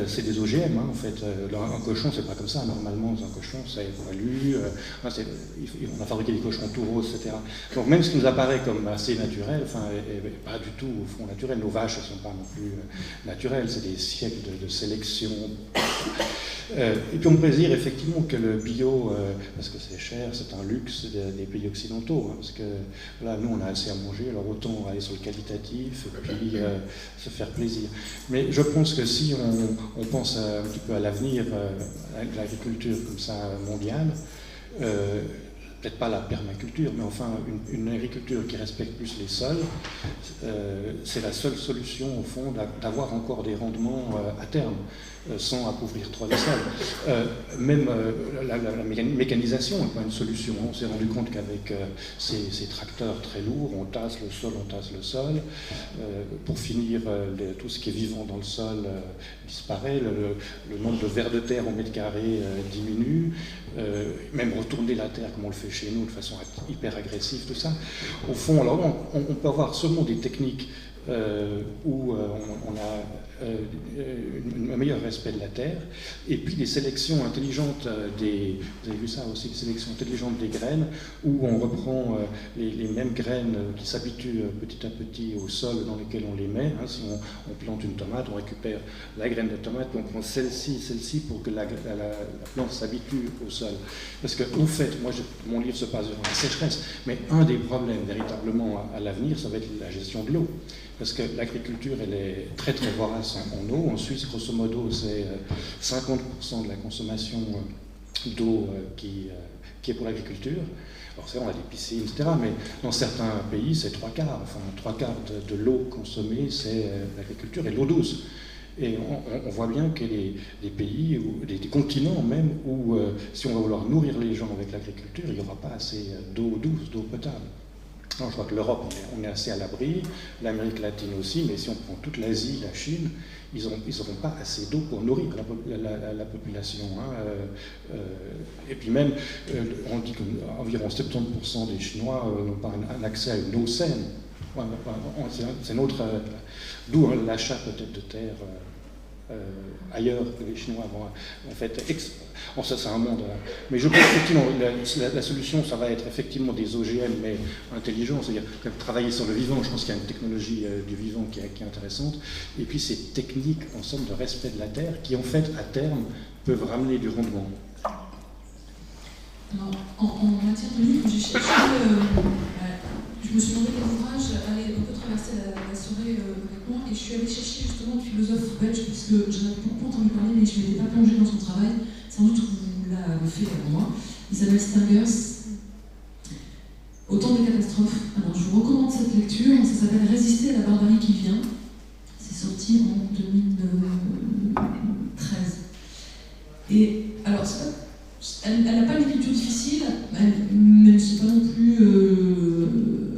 C'est des OGM, hein, en fait. Un cochon, c'est pas comme ça. Normalement, un cochon, c'est poilu. On a fabriqué des cochons tout roses, etc. Donc même ce qui nous apparaît comme assez naturel, est pas du tout, au fond, naturel. Nos vaches, elles ne sont pas non plus naturelles. C'est des siècles de sélection. Et puis on pourrait dire effectivement que le bio, parce que c'est cher, c'est un luxe des pays occidentaux, hein, parce que là, nous, on a assez à manger, alors autant aller sur le qualitatif et puis se faire plaisir. Mais je pense que si on pense un petit peu à l'avenir de l'agriculture comme ça mondiale, peut-être pas la permaculture, mais enfin une agriculture qui respecte plus les sols, c'est la seule solution au fond d'avoir encore des rendements à terme, sans appauvrir trop les sols. Même la mécanisation n'est pas une solution. On s'est rendu compte qu'avec ces tracteurs très lourds, on tasse le sol. Pour finir, tout ce qui est vivant dans le sol disparaît, le nombre de vers de terre au mètre carré diminue, même retourner la terre comme on le fait chez nous de façon hyper agressive, tout ça. Au fond, alors on peut avoir seulement des techniques où on a un meilleur respect de la terre, et puis des sélections intelligentes vous avez vu ça aussi, des sélections intelligentes des graines, où on reprend les mêmes graines qui s'habituent petit à petit au sol dans lequel on les met. Hein. Si on plante une tomate, on récupère la graine de tomate, on prend celle-ci pour que la plante s'habitue au sol. Parce que, au fait, mon livre se passe devant la sécheresse, mais un des problèmes véritablement à l'avenir, ça va être la gestion de l'eau. Parce que l'agriculture, elle est très très vorace en eau. En Suisse, grosso modo, c'est 50% de la consommation d'eau qui est pour l'agriculture. Alors c'est vrai, on a des piscines, etc. Mais dans certains pays, c'est 3/4. Enfin, 3/4 de l'eau consommée, c'est l'agriculture et l'eau douce. Et on voit bien qu'il y a des pays, des continents même, où si on va vouloir nourrir les gens avec l'agriculture, il n'y aura pas assez d'eau douce, d'eau potable. Alors, je crois que l'Europe, on est assez à l'abri, l'Amérique latine aussi, mais si on prend toute l'Asie, la Chine, ils n'auront pas assez d'eau pour nourrir la population. Hein. Et puis même, on dit qu'environ 70% des Chinois n'ont pas un accès à une eau saine. C'est notre... D'où l'achat peut-être de terre ailleurs que les Chinois vont en fait. Ça, c'est un monde. Mais je pense effectivement la solution, ça va être effectivement des OGM, mais intelligents, c'est-à-dire travailler sur le vivant. Je pense qu'il y a une technologie du vivant qui est intéressante. Et puis ces techniques, en somme, de respect de la terre, qui en fait, à terme, peuvent ramener du rendement. Alors, en matière de livre, j'ai cherché. Je me suis demandé quel ouvrage allait un peu traverser la soirée avec moi, et je suis allée chercher justement le philosophe belge, puisque j'en avais beaucoup entendu parler, mais je ne m'étais pas plongée dans son travail. Sans doute vous l'avez fait avant moi. Il s'appelle Stingers, Au temps des catastrophes. Alors je vous recommande cette lecture, ça s'appelle Résister à la barbarie qui vient. C'est sorti en 2013. Et alors, elle n'a pas une écriture difficile, mais c'est pas non plus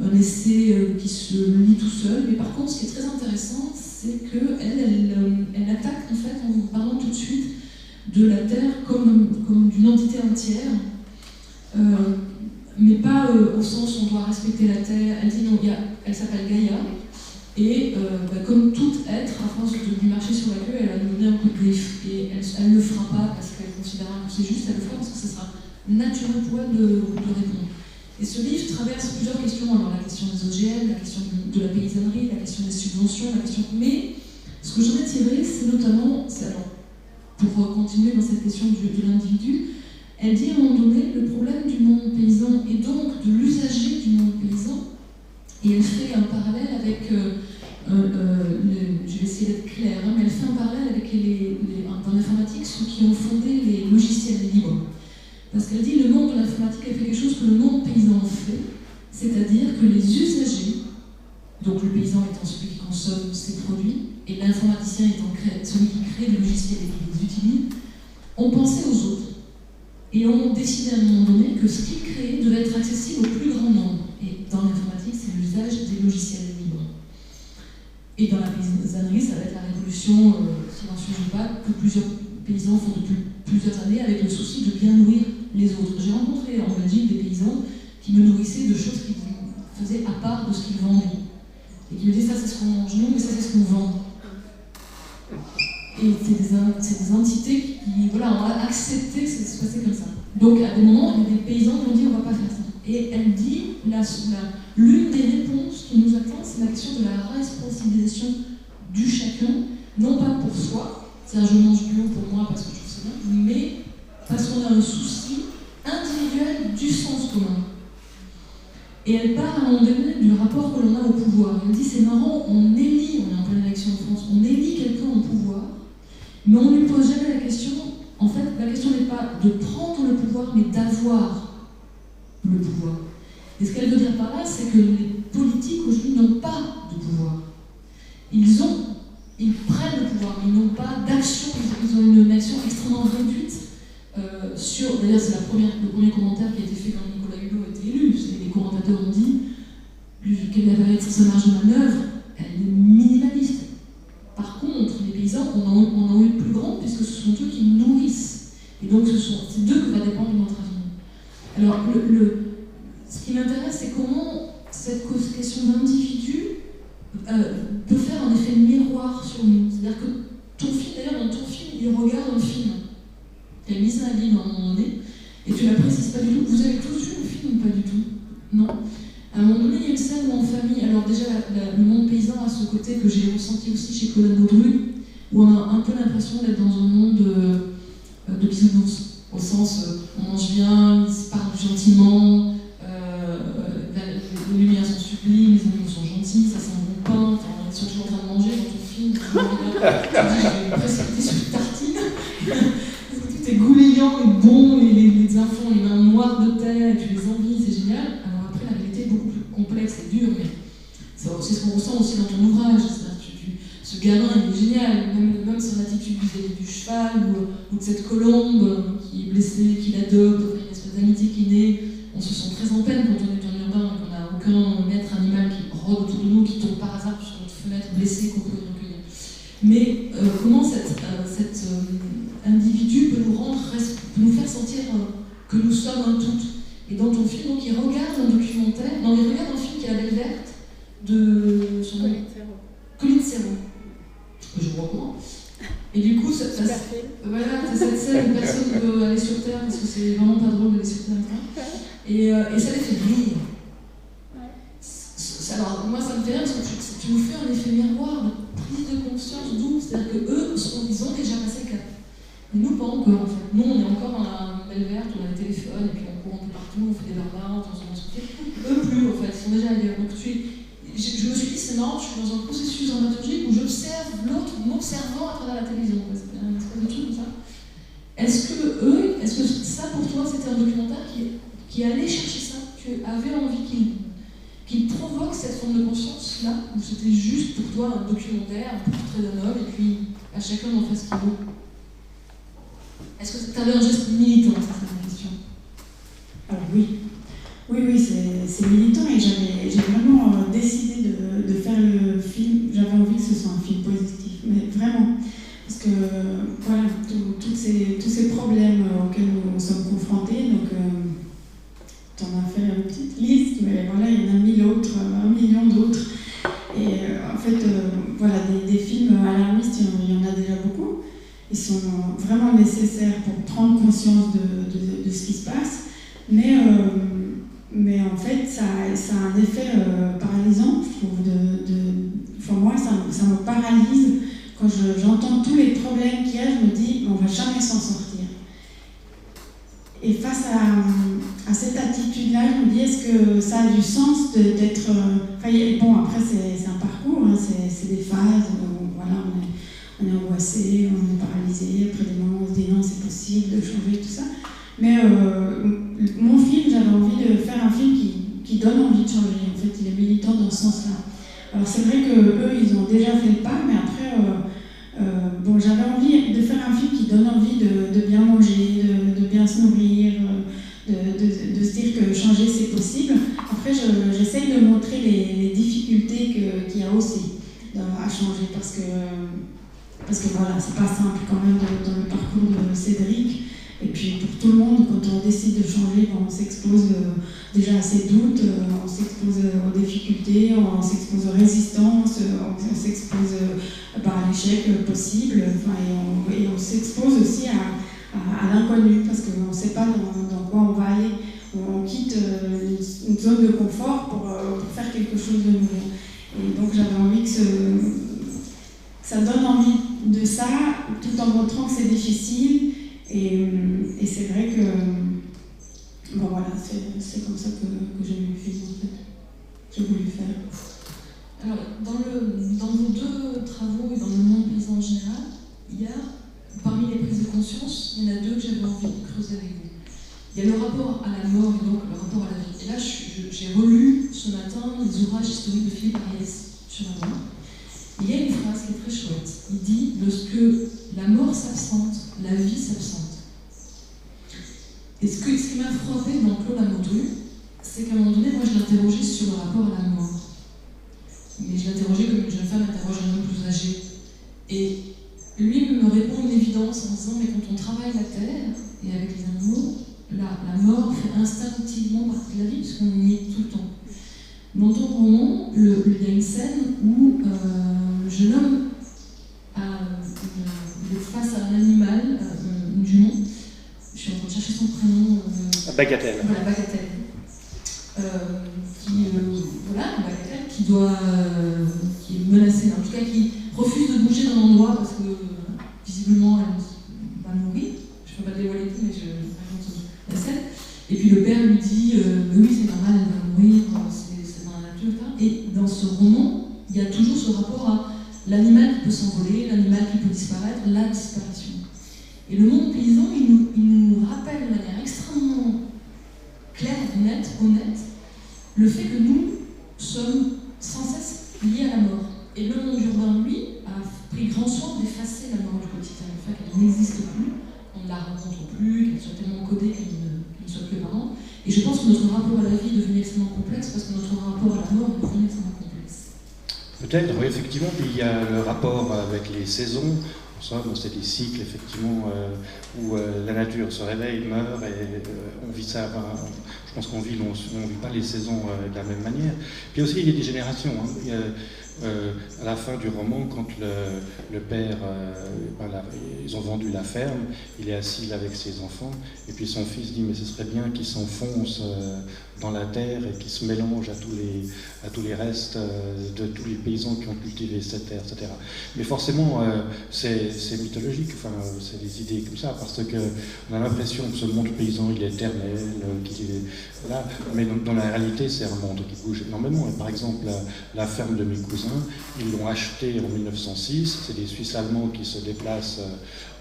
un essai qui se lit tout seul. Mais par contre, ce qui est très intéressant, c'est qu'elle attaque en fait en parlant tout de suite de la Terre comme d'une entité entière, mais pas au sens où on doit respecter la Terre. Elle dit non, elle s'appelle Gaïa, et comme tout être, à force du marcher sur la queue, elle a donné un coup de griffe, et elle ne le fera pas parce qu'elle considérera que c'est juste, elle le fera parce que ce sera naturel pour elle de répondre. Et ce livre traverse plusieurs questions, alors la question des OGM, la question de la paysannerie, la question des subventions, mais ce que j'en ai tiré, c'est notamment, pour continuer dans cette question de l'individu, elle dit à un moment donné, le problème du monde paysan et donc de l'usager du monde paysan, Et elle fait un parallèle avec, je vais essayer d'être claire, hein, mais elle fait un parallèle avec dans l'informatique ceux qui ont fondé les logiciels libres. Parce qu'elle dit le monde de l'informatique a fait quelque chose que le monde paysan fait, c'est-à-dire que les usagers, donc le paysan étant celui qui consomme ses produits, et l'informaticien étant celui qui crée les logiciels et qui les utilise, ont pensé aux autres. Et ont décidé à un moment donné que ce qu'ils créaient devait être accessible au plus grand nombre. Et dans l'informatique, c'est l'usage des logiciels libres. Et dans la paysannerie, ça va être la révolution silencieuse ou pas, que plusieurs paysans font depuis plusieurs années avec le souci de bien nourrir les autres. J'ai rencontré en Belgique des paysans qui me nourrissaient de choses qu'ils faisaient à part de ce qu'ils vendaient. Et qui me disaient ça c'est ce qu'on mange nous, mais ça c'est ce qu'on vend. Et c'est des entités qui voilà, ont accepté que ça se passait comme ça. Donc à des moments, il y a des paysans qui ont dit on ne va pas faire ça. Et elle dit, l'une des réponses qui nous attend, c'est la question de la responsabilisation du chacun, non pas pour soi, c'est-à-dire je mange bio pour moi parce que je trouve ça bien, mais parce qu'on a un souci individuel du sens commun. Et elle parle à un moment donné du rapport que l'on a au pouvoir. Elle dit c'est marrant, on élit, on est en pleine élection en France, on élit quelqu'un au pouvoir, mais on ne lui pose jamais la question, en fait la question n'est pas de prendre le pouvoir, mais d'avoir le pouvoir. Et ce qu'elle veut dire par là, c'est que les politiques aujourd'hui n'ont pas de pouvoir. Ils prennent le pouvoir, mais ils n'ont pas d'action, ils ont une action extrêmement réduite sur. D'ailleurs, c'est le premier commentaire qui a été fait quand Nicolas Hulot a été élu. Les commentateurs ont dit quelle va être sa marge de manœuvre, elle est minimaliste. Par contre, les paysans en ont une plus grande, puisque ce sont eux qui nourrissent. Et donc, c'est d'eux que va dépendre notre avenir. Alors, ce qui m'intéresse, c'est comment cette question d'individu peut faire un effet miroir sur nous. C'est-à-dire que ton film, d'ailleurs, dans ton film, il regarde un film. Tu as mis ça à livre à un moment donné, et tu la précises pas du tout. Vous avez tous vu le film ou pas du tout? Non. À un moment donné, il y a une scène où en famille, alors déjà, le monde paysan a ce côté que j'ai ressenti aussi chez Colin Baudru, où on a un peu l'impression d'être dans un monde de bisounours, au sens, on mange bien, ils se parlent gentiment, les lumières sont sublimes, les animaux sont gentils, ça sent bon pain, ils sont toujours en train de manger dans ton film, tu dis, je vais me précipiter sur une tartine, parce que tout est goulayant et bon, les enfants, les mains noires de terre, et tu les envies, c'est génial. Alors après, la réalité est beaucoup plus complexe et dure, mais c'est ce qu'on ressent aussi dans ton ouvrage. Ce gamin, il est génial, même son attitude vis-à-vis du cheval, ou de cette colombe qui est blessée, qui l'adopte, enfin, une espèce d'amitié qui naît. On se sent très en peine quand on est en urbain et qu'on n'a aucun maître animal qui rôde autour de nous, qui tombe par hasard sur notre fenêtre blessé qu'on peut recueillir. Mais comment cet individu peut nous faire sentir que nous sommes un tout. Et dans ton film, donc, il regarde un documentaire, il regarde un film qui est La Belle Verte de Colline Serrault, que je vous recommande. Et du coup, voilà, t'as cette scène où personne ne veut aller sur Terre parce que c'est vraiment pas drôle d'aller sur Terre. Et ça les fait rire. Alors, moi, ça me fait rire parce que tu nous fais un effet miroir de prise de conscience douce, c'est-à-dire qu'eux, ils ont déjà passé le cap. Et nous, pas encore, en fait. Nous, on est encore dans la Belle Verte, on a le téléphone, et puis on court un peu partout, on fait des barbares, on se construit. Eux, plus, en fait, ils sont déjà ailleurs. Donc, je me suis dit, c'est marrant, je suis dans un processus dramaturgique où j'observe l'autre m'observant à travers la télévision. C'est un espèce de truc comme ça. Est-ce que ça, pour toi, c'était un documentaire qui allait chercher ça? Tu avais envie qu'il provoque cette forme de conscience-là? Ou c'était juste pour toi un documentaire, un portrait d'un homme, et puis à chacun d'en faire ce qu'il veut? Est-ce que tu avais un geste militant? C'est ma question. Alors oui, c'est militant, et j'ai vraiment décidé de faire le film. J'avais envie que ce soit un film positif, mais vraiment. Parce que voilà, tous ces problèmes auxquels nous sommes confrontés, donc tu en as fait une petite liste, mais voilà, il y en a 1000 autres, 1 million d'autres. Et en fait, voilà, des films alarmistes, il y en a déjà beaucoup. Ils sont vraiment nécessaires pour prendre conscience de ce qui se passe. Mais en fait, ça a un effet paralysant, je trouve. Pour moi, ça me paralyse. Quand j'entends tous les problèmes qu'il y a, je me dis on ne va jamais s'en sortir. Et face à cette attitude-là, je me dis, est-ce que ça a du sens d'être... bon, après, c'est un parcours, hein, c'est des phases, voilà, on est angoissé, on est paralysé, après des moments on se dit non, c'est possible de changer, tout ça. Mais mon film, j'avais envie de faire un film qui donne envie de changer, en fait, il est militant dans ce sens-là. Alors c'est vrai qu'eux, ils ont déjà fait le pas, mais après, bon, j'avais envie de faire un film qui donne envie de bien manger, de bien se nourrir, de se dire que changer c'est possible. Après, j'essaye de montrer les difficultés qu'il y a aussi à changer, parce que voilà, c'est pas simple quand même dans le parcours de Cédric. Et puis pour tout le monde, quand on décide de changer, on s'expose déjà à ses doutes, on s'expose aux difficultés, on s'expose aux résistances, on s'expose par l'échec possible, et on s'expose aussi à l'inconnu, parce qu'on ne sait pas dans quoi on va aller. On quitte une zone de confort pour faire quelque chose de nouveau. Et donc j'avais envie que ça donne envie de ça, tout en montrant que c'est difficile. Et c'est vrai que, bon voilà, c'est comme ça que j'ai voulu faire, en fait. J'ai voulu faire. Alors, dans vos deux travaux et dans le monde paysan en général, il y a, parmi les prises de conscience, il y en a deux que j'avais envie de creuser avec vous. Il y a le rapport à la mort et donc le rapport à la vie. Et là, j'ai relu ce matin les ouvrages historiques de Philippe Ariès sur la mort. Il y a une phrase qui est très chouette. Il dit « Lorsque la mort s'absente, la vie s'absente ». Et ce qui m'a frappé dans Claude Lamoureux, c'est qu'à un moment donné, moi je l'interrogeais sur le rapport à la mort. Mais je l'interrogeais comme une jeune femme interroge un homme plus âgé. Et lui me répond une évidence en disant « Mais quand on travaille la terre, et avec les animaux, la mort fait instinctivement partie de la vie, puisqu'on y est tout le temps. » Dans ton roman, il y a une scène où le jeune homme est face à un animal, une jument. Je suis en train de chercher son prénom. Bagatelle. Voilà, Bagatelle. Bagatelle qui est menacée, en tout cas qui refuse de bouger d'un endroit parce que visiblement elle va mourir. Je ne peux pas dévoiler tout, mais je raconte la scène. Et puis le père lui dit oui, c'est normal, elle va mourir, c'est dans la nature. Et dans ce roman, il y a toujours ce rapport à l'animal qui peut s'envoler, l'animal qui peut disparaître, la disparition. Et le monde paysan, il nous rappelle de manière extrêmement claire, nette, honnête, le fait que nous sommes sans cesse liés à la mort. Et le monde urbain, lui, a pris grand soin d'effacer la mort du quotidien, le fait qu'elle n'existe plus, on ne la rencontre plus, qu'elle soit tellement codée qu'elle ne soit plus parente. Et je pense que notre rapport à la vie est devenu extrêmement complexe parce que notre rapport à la mort est devenu extrêmement complexe. Peut-être, oui, effectivement. Puis il y a le rapport avec les saisons. En somme, c'est des cycles, effectivement, où la nature se réveille, meurt, et on vit ça. Je pense qu'on vit pas les saisons de la même manière. Puis aussi, il y a des générations. Hein. À la fin du roman, quand le père, ils ont vendu la ferme, il est assis là avec ses enfants, et puis son fils dit « mais ce serait bien qu'il s'enfonce dans la terre et qu'il se mélange à tous les restes de tous les paysans qui ont cultivé cette terre, etc. » Mais forcément, c'est mythologique, enfin, c'est des idées comme ça, parce qu'on a l'impression que ce monde paysan, il est éternel, voilà. Mais dans la réalité, c'est un monde qui bouge énormément. Et par exemple, la ferme de mes cousins, ils l'ont acheté en 1906, c'est des Suisses allemands qui se déplacent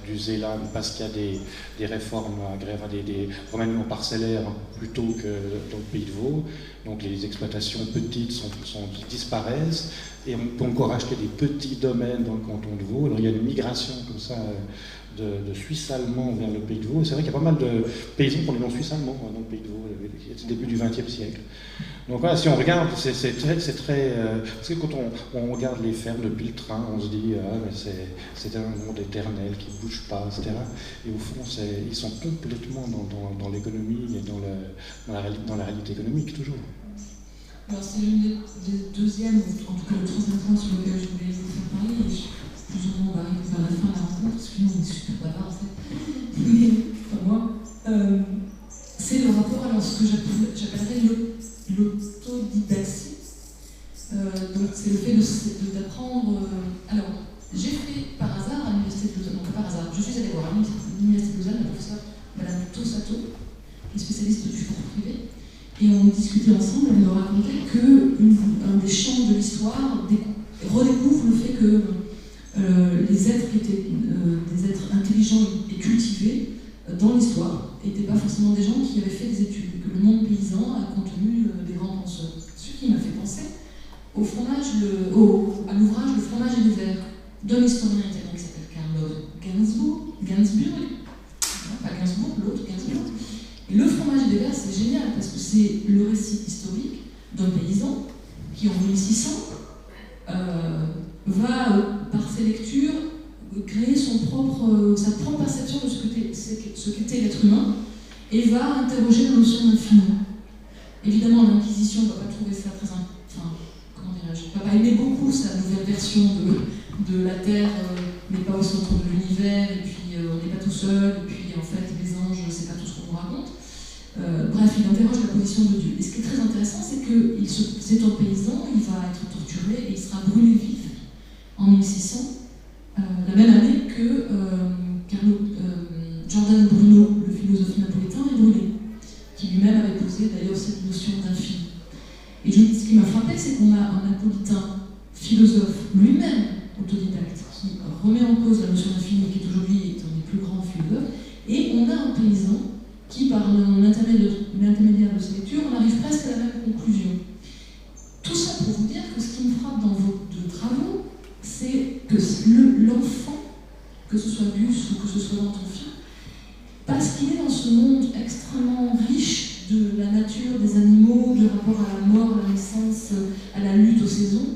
du Zéland parce qu'il y a des réformes agraires, des remaniements parcellaires plutôt que dans le Pays de Vaud. Donc les exploitations petites disparaissent et on peut encore acheter des petits domaines dans le canton de Vaud. Alors il y a une migration comme ça de Suisses allemands vers le Pays de Vaud. C'est vrai qu'il y a pas mal de paysans qui ont des noms suisses allemands dans le Pays de Vaud, c'est le début du XXe siècle. Donc voilà, si on regarde, c'est très... parce que quand on regarde les fermes depuis le train, on se dit c'est un monde éternel qui ne bouge pas, etc. Et au fond, ils sont complètement dans l'économie et dans la réalité économique, toujours. Alors c'est l'une des deuxièmes, en tout cas le troisième point sur lequel je voulais vous faire parler, et plus ou moins on va arriver vers la fin de la rencontre, parce que nous on est super bavard en fait, mais pas moi, c'est le rapport à ce que j'appellerais l'autodidactie. Donc c'est le fait d'apprendre... alors, j'ai fait par hasard à l'université de Lausanne, non pas par hasard, je suis allée voir à l'université de Lausanne la professeure Madame Tossato, est spécialiste du sport privé. Et on discutait ensemble, elle me racontait qu'un des champs de l'histoire redécouvre le fait que les êtres qui étaient des êtres intelligents et cultivés dans l'histoire n'étaient pas forcément des gens qui avaient fait des études, que le monde paysan a contenu des grands penseurs. Ce qui m'a fait penser à l'ouvrage Le fromage et les vers d'un historien italien qui s'appelle Carlo Ginzburg, pas Gainsbourg, l'autre Gainsbourg. Et Le fromage et les vers, c'est génial parce que c'est le récit historique d'un paysan qui, en 1600, va, par ses lectures, créer sa propre perception de ce qu'était l'être humain et va interroger la notion d'infini. Évidemment, l'Inquisition ne va pas trouver ça très... comment dirais-je, va pas aimer beaucoup sa nouvelle version de la Terre n'est pas au centre de l'univers, et puis on n'est pas tout seul, et puis en fait les anges, c'est pas tout ce qu'on nous raconte. Bref, il interroge la position de Dieu. Et ce qui est très intéressant, c'est que c'est un paysan, il va être torturé et il sera brûlé vif en 1600, la même année que Giordano Bruno, le philosophe napolitain, est brûlé, qui lui-même avait posé d'ailleurs cette notion d'infini. Et ce qui m'a frappé, c'est qu'on a un napolitain philosophe, lui-même autodidacte, qui remet en cause la notion d'infini, qui est aujourd'hui un des plus grands philosophes, et on a un paysan qui, par l'intermédiaire de ses lectures, on arrive presque à la même conclusion. Tout ça pour vous dire que ce qui me frappe dans vos deux travaux, c'est que l'enfant, que ce soit Gus ou que ce soit dans ton film, parce qu'il est dans ce monde extrêmement riche de la nature, des animaux, du rapport à la mort, à la naissance, à la lutte, aux saisons,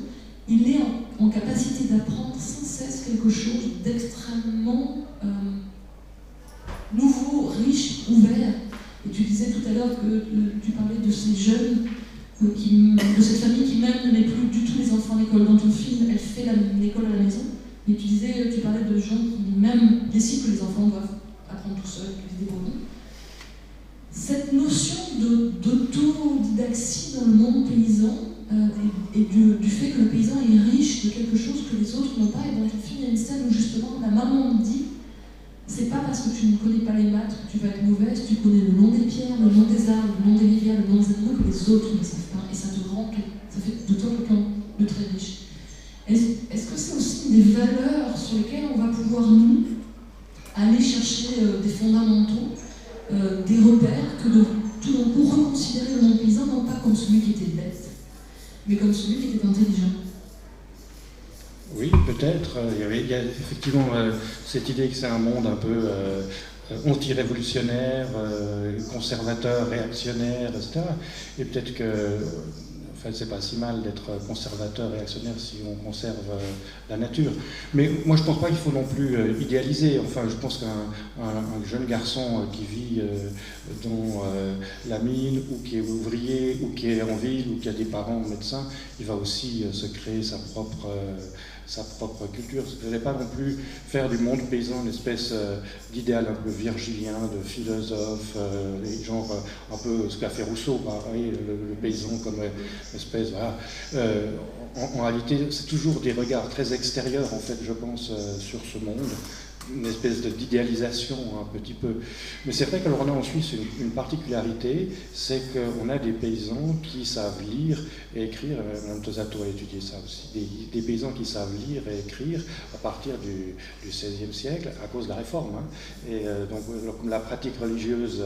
il est en capacité d'apprendre sans cesse quelque chose d'extrêmement nouveau, riche, ouvert. Et tu disais tout à l'heure que tu parlais de ces jeunes, de cette famille qui même ne met plus du tout les enfants à l'école. Dans ton film, elle fait l'école à la maison. Et tu parlais de gens qui même décident que les enfants doivent apprendre tout seuls, qu'ils se débrouillent. Cette notion d'autodidaxie dans le monde paysan et du fait que le paysan est riche de quelque chose que les autres n'ont pas. Et dans ton film, il y a une scène où justement la maman dit: c'est pas parce que tu ne connais pas les maths que tu vas être mauvaise, tu connais le nom des pierres, le nom des arbres, le nom des rivières, le nom des animaux que les autres ne savent pas. Et ça fait de toi quelqu'un de très riche. Est-ce que c'est aussi des valeurs sur lesquelles on va pouvoir, nous, aller chercher des fondamentaux, des repères, que de tout d'un coup reconsidérer le monde paysan, non pas comme celui qui était bête, mais comme celui qui était intelligent? Oui, peut-être. Il y a effectivement cette idée que c'est un monde un peu anti-révolutionnaire, conservateur, réactionnaire, etc. Et peut-être que c'est pas si mal d'être conservateur, réactionnaire si on conserve la nature. Mais moi, je pense pas qu'il faut non plus idéaliser. Enfin, je pense qu'un jeune garçon qui vit dans la mine, ou qui est ouvrier, ou qui est en ville, ou qui a des parents médecins, il va aussi se créer sa propre culture. Je ne vais pas non plus faire du monde paysan une espèce d'idéal un peu virgilien, de philosophe, genre un peu ce qu'a fait Rousseau, le paysan comme espèce. Voilà. En réalité, c'est toujours des regards très extérieurs, en fait, je pense, sur ce monde. Une espèce d'idéalisation un petit peu. Mais c'est vrai qu'alors on a en Suisse une particularité, c'est qu'on a des paysans qui savent lire et écrire. Mme Tosato a étudié ça aussi. Des paysans qui savent lire et écrire à partir du XVIe siècle, à cause de la Réforme. Et donc, comme la pratique religieuse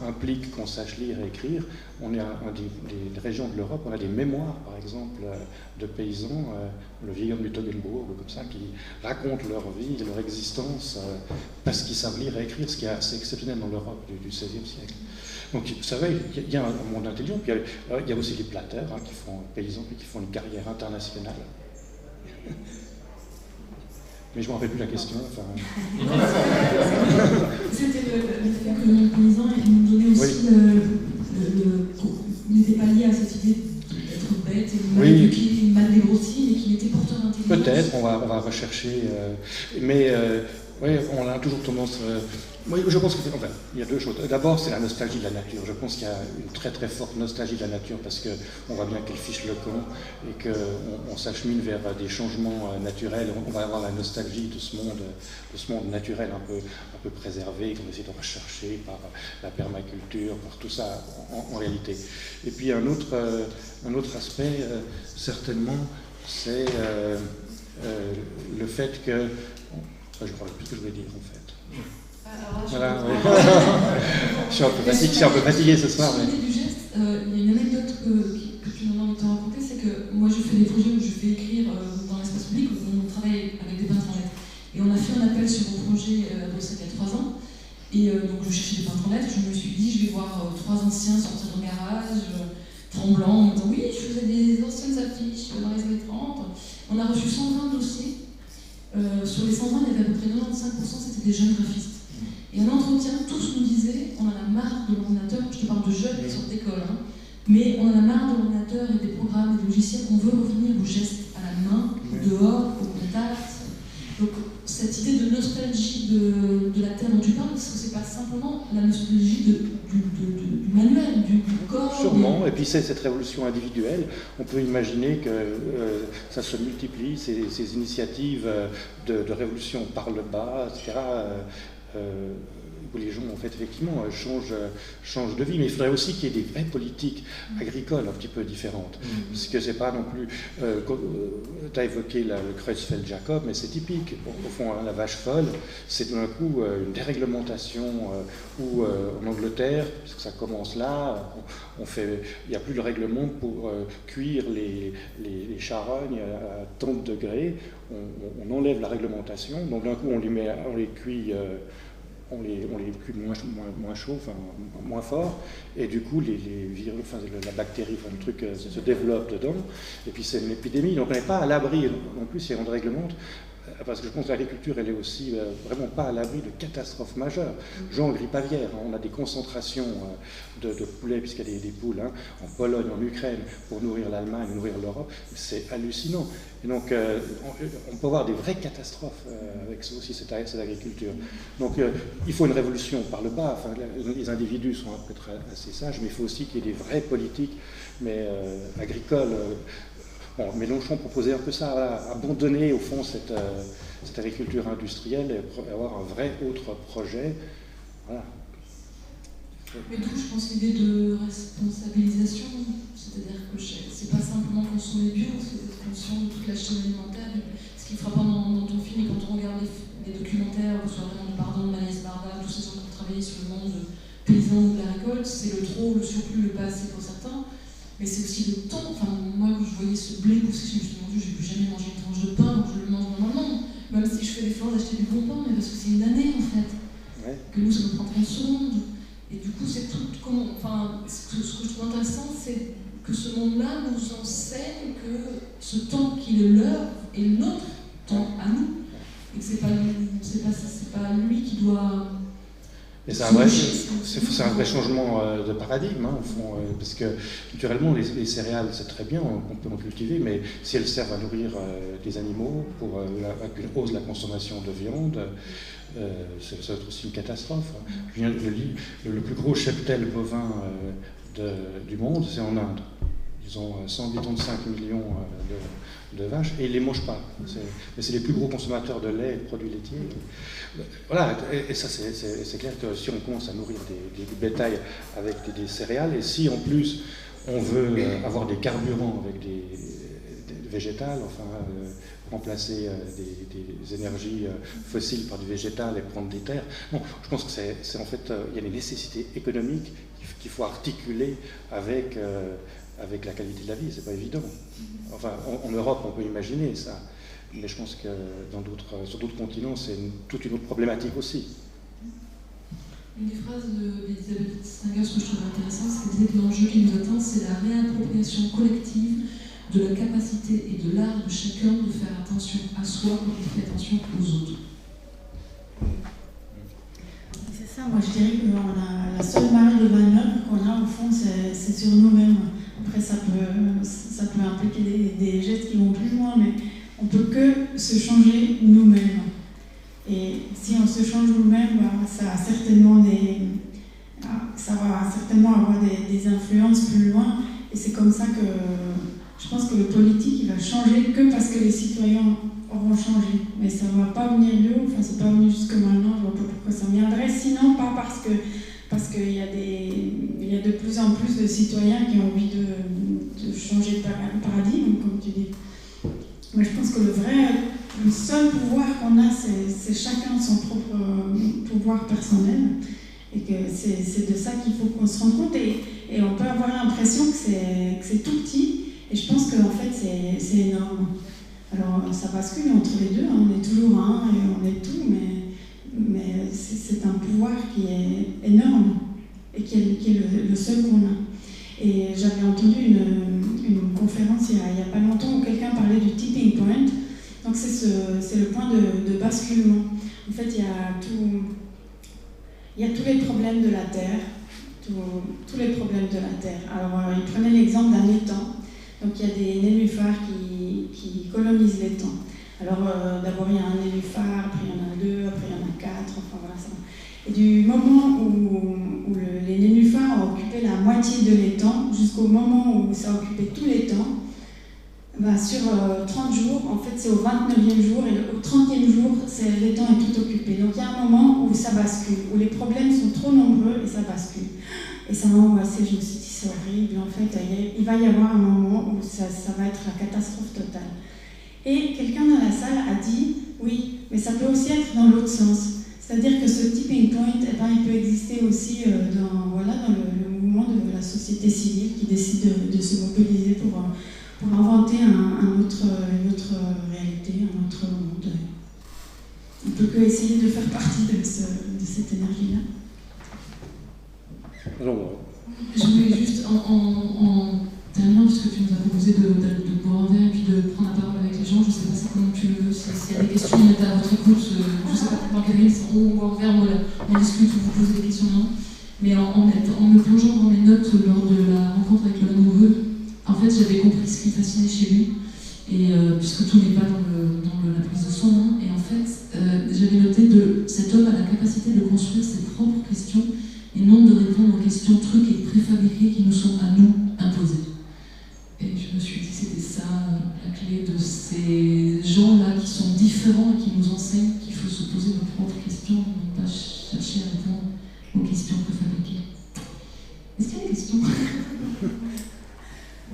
implique qu'on sache lire et écrire, on est des régions de l'Europe, on a des mémoires, par exemple, de paysans, le vieil homme du Toggenburg, comme ça, qui racontent leur vie, leur existence, parce qu'ils savent lire et écrire, ce qui est assez exceptionnel dans l'Europe du XVIe siècle. Donc, vous savez, il y a un monde intelligent, puis il y a aussi les platteurs, qui font paysans, puis qui font une carrière internationale. Mais je ne me rappelle plus la question. C'était le fait que le paysan nous donnait aussi il n'était pas lié à cette idée d'être bête et mal éduqué, mal dégrossi, mais qu'il était porteur d'intelligence. Peut-être, on va rechercher. Mais Oui, on a toujours tendance... oui, je pense qu'il y a deux choses. D'abord, c'est la nostalgie de la nature. Je pense qu'il y a une très très forte nostalgie de la nature parce qu'on voit bien qu'elle fiche le camp et qu'on s'achemine vers des changements naturels. On va avoir la nostalgie de ce monde naturel un peu préservé qu'on essaie de rechercher par la permaculture, par tout ça en réalité. Et puis un autre aspect, certainement, c'est le fait que... je crois plus ce que je voulais dire en fait. Voilà, oui. Je suis un peu fatigué ce soir. Sur l'idée du geste, il y a une anecdote que tu m'as envie de te raconter, c'est que moi je fais des projets où je fais écrire dans l'espace public, où on travaille avec des peintres en lettres. Et on a fait un appel sur mon projet il y a 3 ans. Et donc je cherchais des peintres en lettres, je me suis dit je vais voir 3 anciens sortir d'un garage, tremblant, en me disant oui, je faisais des anciennes affiches dans les années 30. On a reçu 120 dossiers. Sur les 120, il y avait à peu près 95%, c'était des jeunes graphistes. Et en entretien, tous nous disaient, on en a marre de l'ordinateur, je te parle de jeunes qui sortent d'école, hein, mais on en a marre de l'ordinateur et des programmes et des logiciels, on veut revenir au geste à la main, dehors, au contact. Donc cette idée de nostalgie de la terre dont tu parles, parce que c'est pas simplement la nostalgie du manuel, du corps. Sûrement, et puis cette révolution individuelle, on peut imaginer que ça se multiplie, ces initiatives de révolution par le bas, etc., où les gens, en fait, effectivement, changent de vie. Mais il faudrait aussi qu'il y ait des vraies politiques agricoles un petit peu différentes. Parce que c'est pas non plus... tu as évoqué le Creutzfeldt-Jacob, mais c'est typique. Au fond, hein, la vache folle, c'est d'un coup une déréglementation où, en Angleterre, puisque ça commence là, il n'y a plus de règlement pour cuire les charognes à tant de degrés. On enlève la réglementation. Donc d'un coup, on les cuit... on les cuit moins chaud, enfin moins fort, et du coup la bactérie, le truc se développe dedans, et puis c'est une épidémie, donc on n'est pas à l'abri non plus si on réglemente, parce que je pense que l'agriculture elle est aussi vraiment pas à l'abri de catastrophes majeures. Genre grippe aviaire, hein, on a des concentrations de poulets, puisqu'il y a des poules hein, en Pologne, en Ukraine, pour nourrir l'Allemagne, nourrir l'Europe, c'est hallucinant. Et donc on peut avoir des vraies catastrophes avec aussi cette agriculture. Donc il faut une révolution par le bas, enfin, les individus sont peut-être assez sages, mais il faut aussi qu'il y ait des vraies politiques agricoles. Bon, Mélenchon proposait un peu ça, voilà, abandonner au fond cette agriculture industrielle et avoir un vrai autre projet. Voilà. Mais d'où je pense l'idée de responsabilisation, c'est-à-dire que c'est pas simplement consommer bio, c'est d'être conscient de toute la chaîne alimentaire. Ce qui est frappant dans ton film, et quand on regarde les documentaires, soit vraiment de Agnès Barda, tous ces gens qui ont travaillé sur le monde paysan ou de la récolte, c'est le trop, le surplus, le pas assez pour certains. Mais c'est aussi le temps. Enfin, moi, quand je voyais ce blé pousser, je me suis dit, mon Dieu, je ne vais plus jamais manger une tranche de pain, donc je le mange normalement. Même si je fais l'effort d'acheter du bon pain, mais parce que c'est une année, en fait. Ouais. Que nous, ça nous prend 30 secondes. Et du coup, c'est tout. Enfin, ce que je trouve intéressant, c'est que ce monde-là nous enseigne que ce temps qui est le leur est notre temps à nous. Et que c'est pas lui qui doit. Et c'est un vrai changement de paradigme, hein, au fond, parce que naturellement, les céréales, c'est très bien, on peut en cultiver, mais si elles servent à nourrir des animaux, avec une hausse de la consommation de viande, ça va être aussi une catastrophe. Le plus gros cheptel bovin du monde, c'est en Inde. Ils ont 185 millions de vaches et ils ne les mangent pas. Mais c'est les plus gros consommateurs de lait et de produits laitiers. Voilà, et ça c'est clair que si on commence à nourrir des bétails avec des céréales, et si en plus on veut avoir des carburants avec des végétales, enfin remplacer des énergies fossiles par du végétal et prendre des terres, non, je pense que c'est en fait, il y a des nécessités économiques qu'il faut articuler avec la qualité de la vie, c'est pas évident. Enfin, en Europe, on peut imaginer ça, mais je pense que sur d'autres continents, c'est toute une autre problématique aussi. Une des phrases d'Elisabeth Stenger, ce que je trouve intéressant, c'est qu'elle disait que l'enjeu qui nous attend, c'est la réappropriation collective de la capacité et de l'art de chacun de faire attention à soi comme il fait attention aux autres. C'est ça, moi je dirais que la seule marge de manœuvre qu'on a au fond, c'est sur nous-mêmes. Après, ça peut impliquer des gestes qui vont plus loin, mais on ne peut que se changer nous-mêmes. Et si on se change nous-mêmes, ça va certainement avoir des influences plus loin. Et c'est comme ça que je pense que le politique, il va changer que parce que les citoyens auront changé. Mais ça ne va pas venir d'eux, enfin c'est pas venu jusque maintenant, je ne vois pas pourquoi ça viendrait. Sinon, pas parce qu'il y a de plus en plus de citoyens qui ont envie de changer de paradigme, comme tu dis. Mais je pense que le seul pouvoir qu'on a, c'est chacun son propre pouvoir personnel. Et que c'est de ça qu'il faut qu'on se rende compte. Et on peut avoir l'impression que c'est tout petit. Et je pense qu'en fait, c'est énorme. Alors, ça bascule entre les deux. On est toujours un et on est tout. Mais c'est un pouvoir qui est énorme. Et qui est le seul qu'on a. Et j'avais entendu une conférence il y a pas longtemps où quelqu'un parlait du tipping point. Donc c'est le point de basculement. En fait, il y a tous les problèmes de la Terre, tous les problèmes de la Terre. Alors, il prenait l'exemple d'un étang. Donc, il y a des nénuphars qui colonisent l'étang. Alors, d'abord, il y a un nénuphar, après, il y en a 2, après, il y en a 4, enfin, voilà ça. Et du moment où les nénuphars ont occupé la moitié de l'étang, jusqu'au moment où ça a occupé tout l'étang, sur 30 jours, en fait, c'est au 29e jour, et au 30e jour, l'étang est tout occupé. Donc, il y a un moment où ça bascule, où les problèmes sont trop nombreux et ça bascule. Et ça m'a angoissée, je me suis dit, c'est horrible. En fait, il va y avoir un moment où ça va être la catastrophe totale. Et quelqu'un dans la salle a dit, oui, mais ça peut aussi être dans l'autre sens. C'est-à-dire que ce tipping point, il peut exister aussi dans le mouvement de la société civile qui décide de se mobiliser pour inventer une autre réalité, un autre monde. On ne peut que essayer de faire partie de cette énergie-là. Je voulais juste, en terminant, puisque tu nous as proposé de boire un verre et puis de prendre la parole avec les gens, je ne sais pas comment tu le veux, s'il y a des questions, on est à votre écoute, je ne sais pas dans quel rythme, on boit un verre, on discute, on vous pose des questions, non. Mais en me plongeant dans mes notes lors de la rencontre avec l'amoureux, en fait, j'avais compris ce qui fascinait chez lui, et puisque tout n'est pas dans la prise de son, hein, et en fait, j'avais noté que cet homme a la capacité de construire ses propres questions et non de répondre aux questions trucs et préfabriquées qui nous sont à nous imposées. Et je me suis dit que c'était ça la clé de ces gens-là qui sont différents et qui nous enseignent qu'il faut se poser nos propres questions et non pas chercher à répondre aux questions préfabriquées. Est-ce qu'il y a des questions? Ou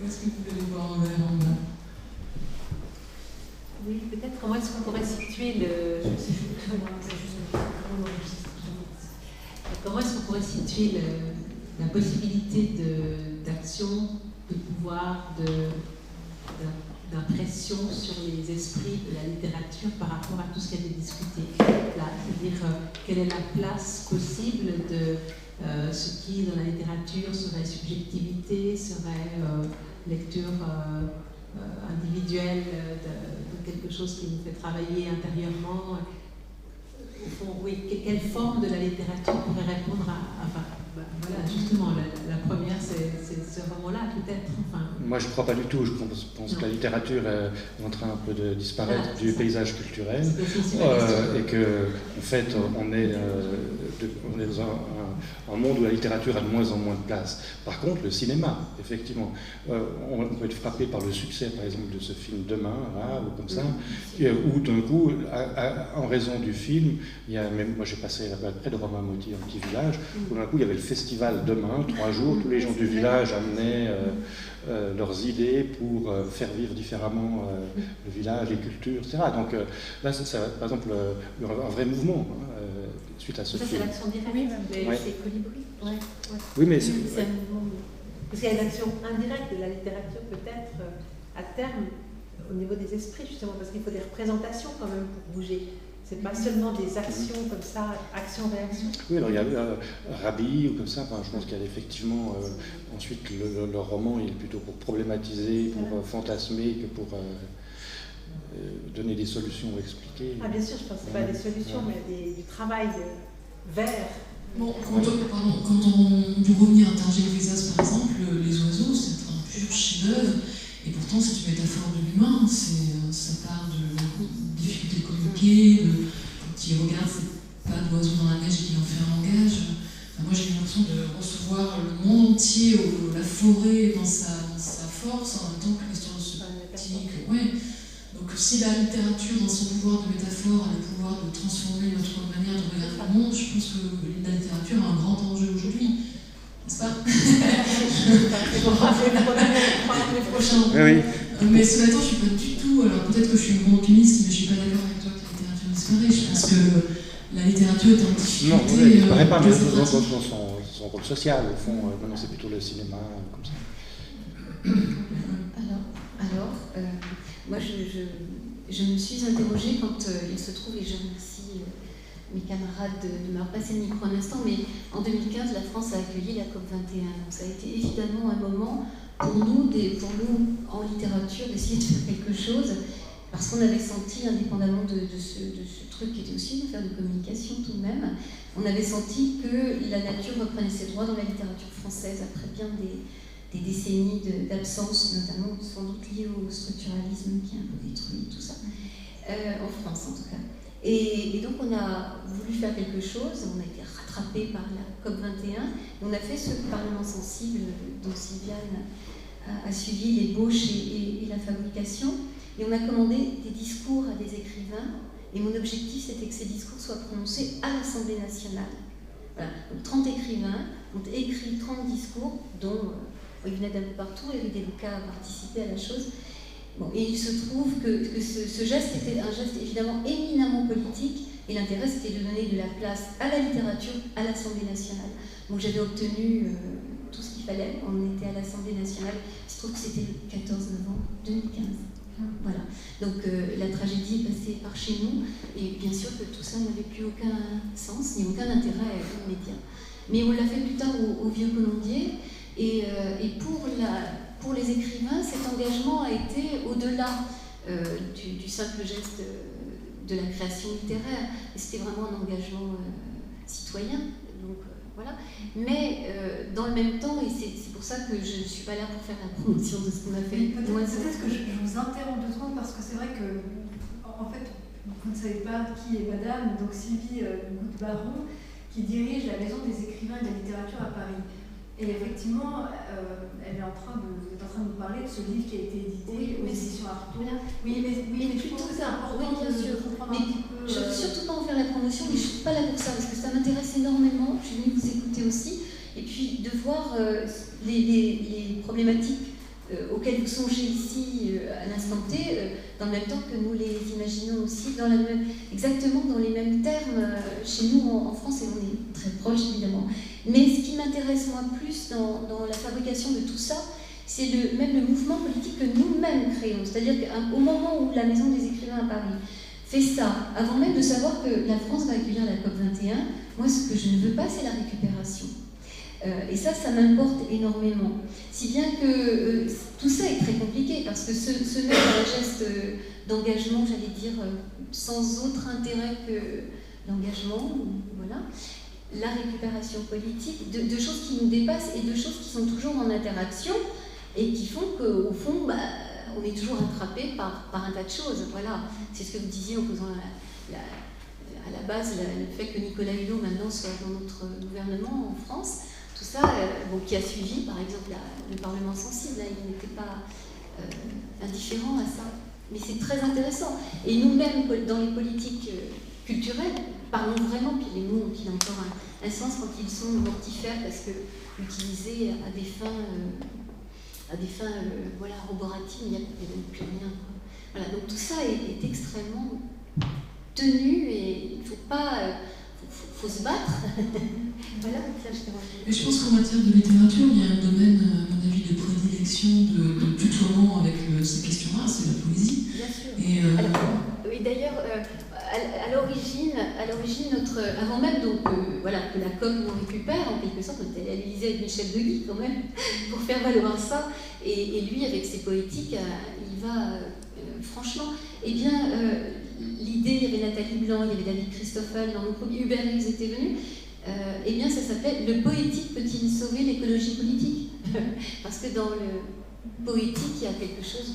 est-ce que vous voulez voir un verre en bas? Oui, peut-être comment est-ce qu'on pourrait situer comment est-ce qu'on pourrait situer la possibilité d'action, de pouvoir, d'impression sur les esprits de la littérature par rapport à tout ce qui a été discuté là, c'est-à-dire quelle est la place possible de ce qui dans la littérature serait subjectivité, serait lecture individuelle de quelque chose qui nous fait travailler intérieurement. Au fond, oui, quelle forme de la littérature pourrait répondre à voilà, justement, la première, c'est ce roman-là, peut-être. Enfin... Moi, je ne crois pas du tout. Je pense que la littérature est en train un peu de disparaître du paysage culturel et que, en fait, on est dans un monde où la littérature a de moins en moins de place. Par contre, le cinéma, effectivement, on peut être frappé par le succès, par exemple, de ce film Demain, là, ou comme ça, où d'un coup, en raison du film, il y a même, moi j'ai passé près de Romain-Moty, un petit village, où d'un coup il y avait le festival Demain, 3 jours, tous les gens du village amenaient leurs idées pour faire vivre différemment le village, les cultures, etc. Donc là, c'est par exemple un vrai mouvement suite à ce film. Ça, c'est l'action directe, oui, mais c'est Colibri. Ouais. Oui, mais c'est un mouvement. Parce qu'il y a une action indirecte de la littérature, peut-être, à terme, au niveau des esprits, justement, parce qu'il faut des représentations quand même pour bouger. C'est pas seulement des actions comme ça, action-réaction. Oui, alors il y a Rabi ou comme ça, enfin, je pense qu'il y a effectivement, ensuite le roman il est plutôt pour problématiser, pour fantasmer que pour donner des solutions ou expliquer. Ah bien sûr, je pense que ce n'est pas des solutions, mais du travail vers... Bon, quand on doit revenir à Targé-Vézas par exemple, les oiseaux c'est un pur chef-d'œuvre, et pourtant c'est une métaphore de l'humain, ça part de la difficulté de communiquer, de qu'il regarde ces pas d'oiseaux dans la neige et qu'il en fait un langage. Moi j'ai l'impression de recevoir le monde entier, la forêt dans sa force, en même temps que l'histoire subtique. Ouais. Donc si la littérature, dans son pouvoir de métaphore, a le pouvoir de transformer notre manière de regarder le monde, je pense que la littérature a un grand enjeu aujourd'hui. N'est-ce pas? Je vais rappeler les prochains. Oui. Mais cela étant, je ne suis pas du tout. Alors peut-être que je suis une grande optimiste, mais je ne suis pas d'accord avec toi que la littérature disparaît. Je pense que la littérature est en difficulté. Non, elle ne disparaît pas, mais dans son rôle social, au fond. Maintenant, c'est plutôt le cinéma, comme ça. Alors, moi, je me suis interrogée quand il se trouve, et je remercie mes camarades de m'avoir passé le micro un instant, mais en 2015, la France a accueilli la COP21. Donc ça a été évidemment un moment pour nous en littérature, d'essayer de faire quelque chose, parce qu'on avait senti, indépendamment de ce truc qui était aussi une affaire de communication tout de même, on avait senti que la nature reprenait ses droits dans la littérature française, après bien des décennies d'absence, notamment sans doute liées au structuralisme qui a un peu détruit tout ça, en France en tout cas. Et donc on a voulu faire quelque chose, on a été rattrapé par la COP21, on a fait ce Parlement sensible dont Sylviane a suivi l'ébauche et la fabrication, et on a commandé des discours à des écrivains, et mon objectif c'était que ces discours soient prononcés à l'Assemblée nationale. Voilà. Donc 30 écrivains ont écrit 30 discours, dont ils venaient d'un peu partout, Éric Deluca a participé à la chose. Bon, et il se trouve que ce geste était un geste évidemment éminemment politique, et l'intérêt c'était de donner de la place à la littérature à l'Assemblée nationale. Donc j'avais obtenu tout ce qu'il fallait, on était à l'Assemblée nationale, il se trouve que c'était le 14 novembre 2015. Voilà, donc la tragédie est passée par chez nous, et bien sûr que tout ça n'avait plus aucun sens, ni aucun intérêt immédiat. Mais on l'a fait plus tard au Vieux Colombier, et pour les écrivains, cet engagement a été au-delà du simple geste de la création littéraire. Et c'était vraiment un engagement citoyen. Donc voilà. Mais dans le même temps, et c'est pour ça que je ne suis pas là pour faire la promotion de ce qu'on a fait. Peut-être que je vous interromps 2 secondes parce que c'est vrai que, en fait, vous ne savez pas qui est madame, donc Sylvie Goutte-Baron, qui dirige la Maison des écrivains et de la littérature à Paris. Et effectivement, elle est en train de nous parler de ce livre qui a été édité aux éditions Artaud. Oui, mais je pense que c'est important de comprendre un petit peu. Je ne veux surtout pas en faire la promotion, mais je ne suis pas là pour ça, parce que ça m'intéresse énormément. Je suis venue vous écouter aussi. Et puis de voir les problématiques auxquelles vous songez ici à l'instant T, dans le même temps que nous les imaginons aussi, exactement dans les mêmes termes chez nous en France, et on est très proches évidemment. Mais ce qui m'intéresse moi plus dans la fabrication de tout ça, c'est même le mouvement politique que nous-mêmes créons. C'est-à-dire qu'au moment où la Maison des écrivains à Paris fait ça, avant même de savoir que la France va accueillir la COP21, moi ce que je ne veux pas, c'est la récupération. Et ça m'importe énormément. Si bien que tout ça est très compliqué, parce que se mettre à un geste d'engagement, j'allais dire, sans autre intérêt que l'engagement, voilà, la récupération politique, de choses qui nous dépassent et de choses qui sont toujours en interaction et qui font qu'au fond, on est toujours attrapé par un tas de choses. Voilà, c'est ce que vous disiez en posant à la base le fait que Nicolas Hulot maintenant soit dans notre gouvernement en France. Tout ça, qui a suivi par exemple le Parlement sensible, il n'était pas indifférent à ça. Mais c'est très intéressant. Et nous-mêmes, dans les politiques culturelles, parlons vraiment, puis les mots ont-ils encore un sens quand ils sont mortifères, parce que utilisés à des fins roboratives, il n'y a même plus rien. Voilà, donc tout ça est extrêmement tenu, et il ne faut pas... faut se battre. Voilà, ça je t'ai remarqué. Mais je pense qu'en matière de littérature, il y a un domaine, à mon avis, de prédilection, de tutoiement avec ces questions-là, c'est la poésie. Bien sûr. Et oui, d'ailleurs, à l'origine, avant même que la COP nous récupère, en quelque sorte, on était allé à l'Élysée avec Michel Deguy quand même, pour faire valoir ça. Et lui, avec ses poétiques, il va franchement, eh bien, l'idée, il y avait Nathalie Blanc, il y avait David Christoffel, dans le premier Hubert Reeves était venu, eh bien ça s'appelait « Le poétique peut-il sauver l'écologie politique ?» Parce que dans le poétique, il y a quelque chose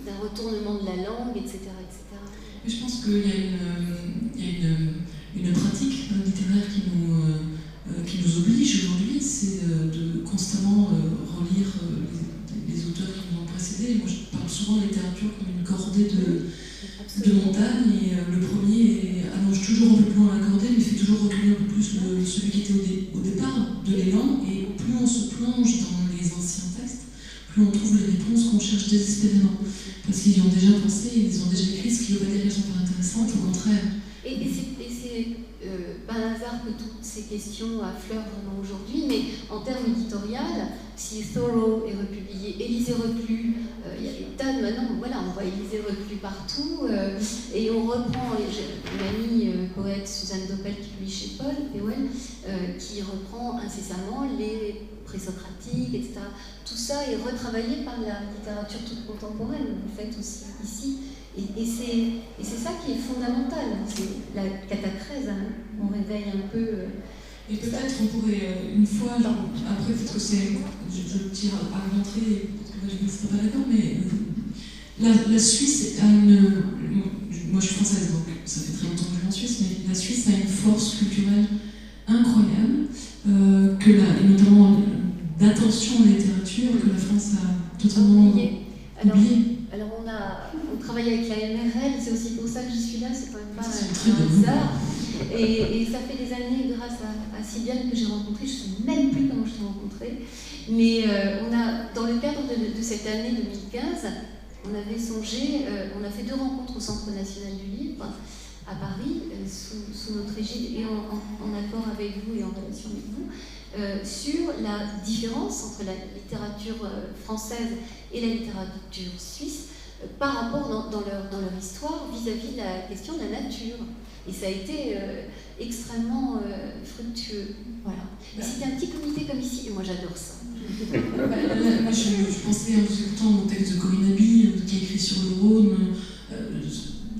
d'un retournement de la langue, etc. etc. Je pense qu'il y a une pratique littéraire qui nous oblige aujourd'hui, c'est de constamment relire les auteurs qui nous ont précédés. Moi, je parle souvent de littérature comme une cordée de montagnes, et le premier allonge toujours un peu plus loin la cordée, mais fait toujours reculer un peu plus celui qui était au départ de l'élan, et plus on se plonge dans les anciens textes, plus on trouve les réponses qu'on cherche désespérément. Parce qu'ils y ont déjà pensé, ils ont déjà écrit, ce qui ne veut pas dire qu'elles sont pas intéressantes, au contraire. Et c'est pas un hasard que toutes ces questions affleurent vraiment aujourd'hui, mais en termes éditorial, si Thoreau est republié, Élisée Reclus, il y a des tas de maintenant, voilà, on voit Élisée Reclus partout, et on reprend, une amie poète Suzanne Doppel qui publie chez Paul, qui reprend incessamment les présocratiques, etc. Tout ça est retravaillé par la littérature toute contemporaine, vous le faites aussi ici. Et c'est ça qui est fondamental, c'est la catacrèse, hein. On réveille un peu. Et peut-être on pourrait, une fois, après peut-être que c'est, je tire à l'entrée, parce que je ne serais pas d'accord, mais la Suisse a moi je suis française, donc ça fait très longtemps que je vis en Suisse, mais la Suisse a une force culturelle incroyable, et notamment d'attention à la littérature, que la France a totalement oublié. Alors on travaille avec la MRL, c'est aussi pour ça que je suis là, c'est quand même pas un hasard. Et ça fait des années, grâce à Sylviane que j'ai rencontrée, je ne sais même plus comment je t'ai rencontrée, mais dans le cadre de cette année 2015, on avait songé, on a fait 2 rencontres au Centre national du livre à Paris, sous notre égide et en accord avec vous et en relation avec vous, sur la différence entre la littérature française et la littérature suisse par rapport dans leur histoire vis-à-vis de la question de la nature. Et ça a été extrêmement fructueux. Voilà. Et c'était un petit comité comme ici, et moi j'adore ça. Moi je pensais en vous écoutant au texte de Corinne Aby, qui a écrit sur le Rhône.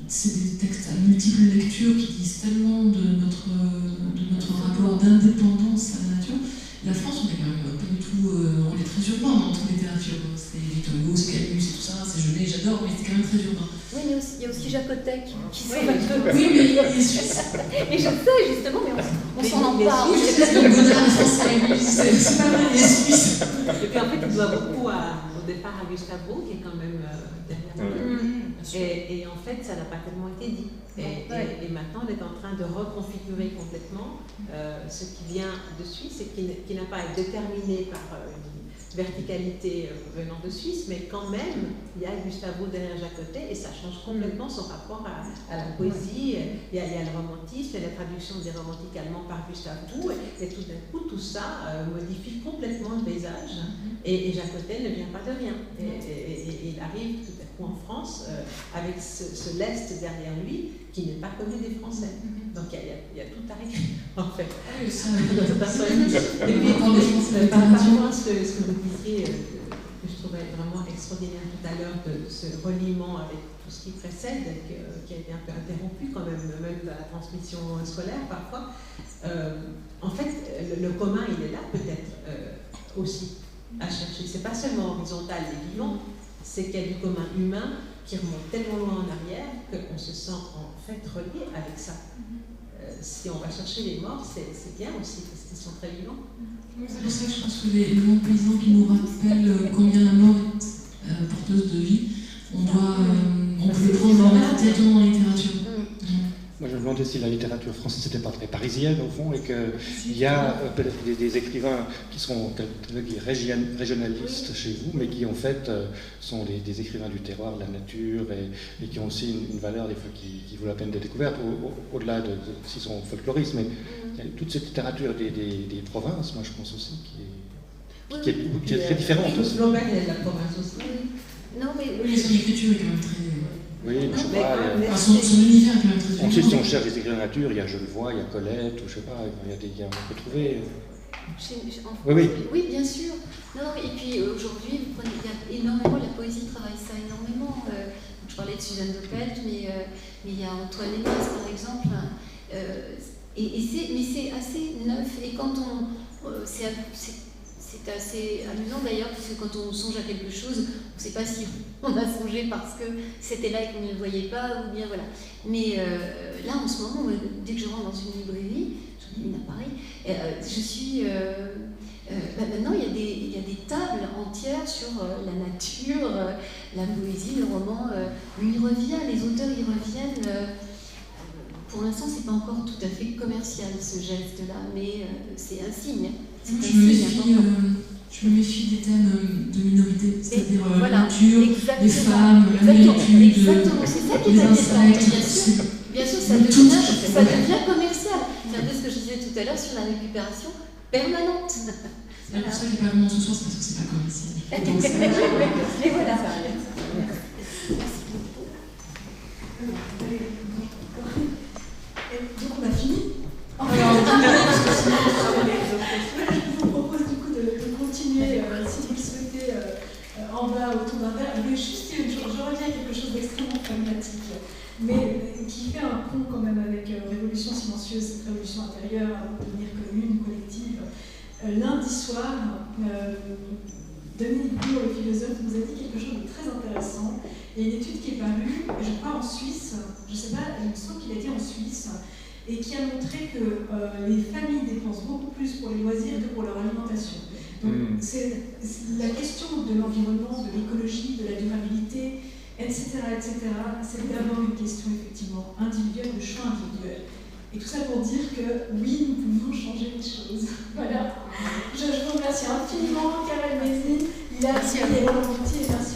C'est des textes à multiples lectures qui disent tellement de notre rapport d'indépendance à la nature. La France, on est quand même pas du tout. On est très urbain dans notre littérature. C'est Victor Hugo, c'est Camus, c'est tout ça, c'est Genet, j'adore, mais c'est quand même très urbain. Oui, mais il y a aussi Jacotec qui sont. Oui, mais il est suisse. Et je sais, justement, mais on s'en empare. C'est Godard en français, c'est pas mal, il est suisse. Et puis en fait, il doit beaucoup au départ à Gustave Beau, qui est quand même derrière nous. Et en fait, ça n'a pas tellement été dit. Et maintenant, on est en train de reconfigurer complètement ce qui vient de Suisse et qui n'a pas été déterminé par une verticalité venant de Suisse, mais quand même, il y a Gustave Beau derrière Jacotec et ça change complètement son rapport à la poésie. Il y a le romantisme et la traduction des romantiques allemands par Gustave Beau, et tout d'un coup, tout ça modifie complètement le paysage. Et Jacotec ne vient pas de rien. Et il arrive tout à coup en France avec ce lest derrière lui qui n'est pas connu des Français. Donc il y a tout à réécrire, en fait. Oui, ça, et puis, par rapport à ce que vous disiez, que je trouvais vraiment extraordinaire tout à l'heure, de ce reliement avec tout ce qui précède, qui a été un peu interrompu quand même dans la transmission scolaire parfois. En fait, le commun, il est là peut-être aussi à chercher. C'est pas seulement horizontal et vivant, c'est qu'il y a du commun humain qui remonte tellement loin en arrière qu'on se sent en fait relié avec ça. Si on va chercher les morts, c'est bien aussi, parce qu'ils sont très vivants. C'est pour ça que je pense que les noms paysans qui nous rappellent combien la mort est porteuse de vie, on peut les prendre directement dans la littérature. Moi, je me demandais si la littérature française n'était pas très parisienne, au fond, et qu'il y a peut-être des écrivains qui sont régionalistes chez vous, mais qui, en fait, sont des écrivains du terroir, de la nature, et qui ont aussi une valeur, des fois, qui vaut la peine d'être découverte, au-delà de s'ils sont folkloristes. Mais il y a toute cette littérature des provinces, moi, je pense aussi, qui est très différente aussi. Flaubert, il y a de la province aussi. Non, mais son écriture est quand même très... Oui, mais je sais pas. Son univers est quand même très différent. Ensuite, si on cherche des écrivains de nature, il y a Genevois, il y a Colette, ou je sais pas, on peut trouver. Oui, bien sûr. Non, et puis aujourd'hui, il y a énormément, la poésie travaille ça énormément. Je parlais de Suzanne Doppel, mais il y a Antoine Hénas, par exemple. Mais c'est assez neuf. Et quand C'est assez amusant d'ailleurs, puisque quand on songe à quelque chose, on ne sait pas si on a songé parce que c'était là et qu'on ne le voyait pas, ou bien voilà. Mais là, en ce moment, dès que je rentre dans une librairie, j'en ai une à Paris, je suis... maintenant, il y a des tables entières sur la nature, la poésie, le roman, où il revient, les auteurs y reviennent. Pour l'instant, c'est pas encore tout à fait commercial ce geste-là, mais c'est un signe. Je me méfie des thèmes de minorité, c'est-à-dire voilà, la nature, exactement, les femmes, l'Amérique, exactement, c'est ça qui est insectes. Bien sûr, ça devient commercial. C'est un peu ce que je disais tout à l'heure sur la récupération permanente. C'est pour ça qu'il n'y a pas vraiment ce soir, c'est parce que c'est pas commercial. Mais voilà. Donc on a fini. Je vous propose du coup de continuer, si vous le souhaitez, en bas autour d'un verre. Mais juste, je reviens à quelque chose d'extrêmement pragmatique, mais qui fait un pont quand même avec Révolution silencieuse, cette révolution intérieure avant de devenir commune, collective. Lundi soir, Dominique Bourg, le philosophe, nous a dit quelque chose de très intéressant. Il y a une étude qui est parue, je crois en Suisse, je ne sais pas, il me semble qu'il a été en Suisse, et qui a montré que les familles dépensent beaucoup plus pour les loisirs que pour leur alimentation. Donc c'est la question de l'environnement, de l'écologie, de la durabilité, etc., c'est d'abord une question effectivement individuelle, de choix individuel. Et tout ça pour dire que oui, nous pouvons changer les choses. Voilà. Je vous remercie infiniment, Karel Mézy, Lila, et Laurent Montier, et merci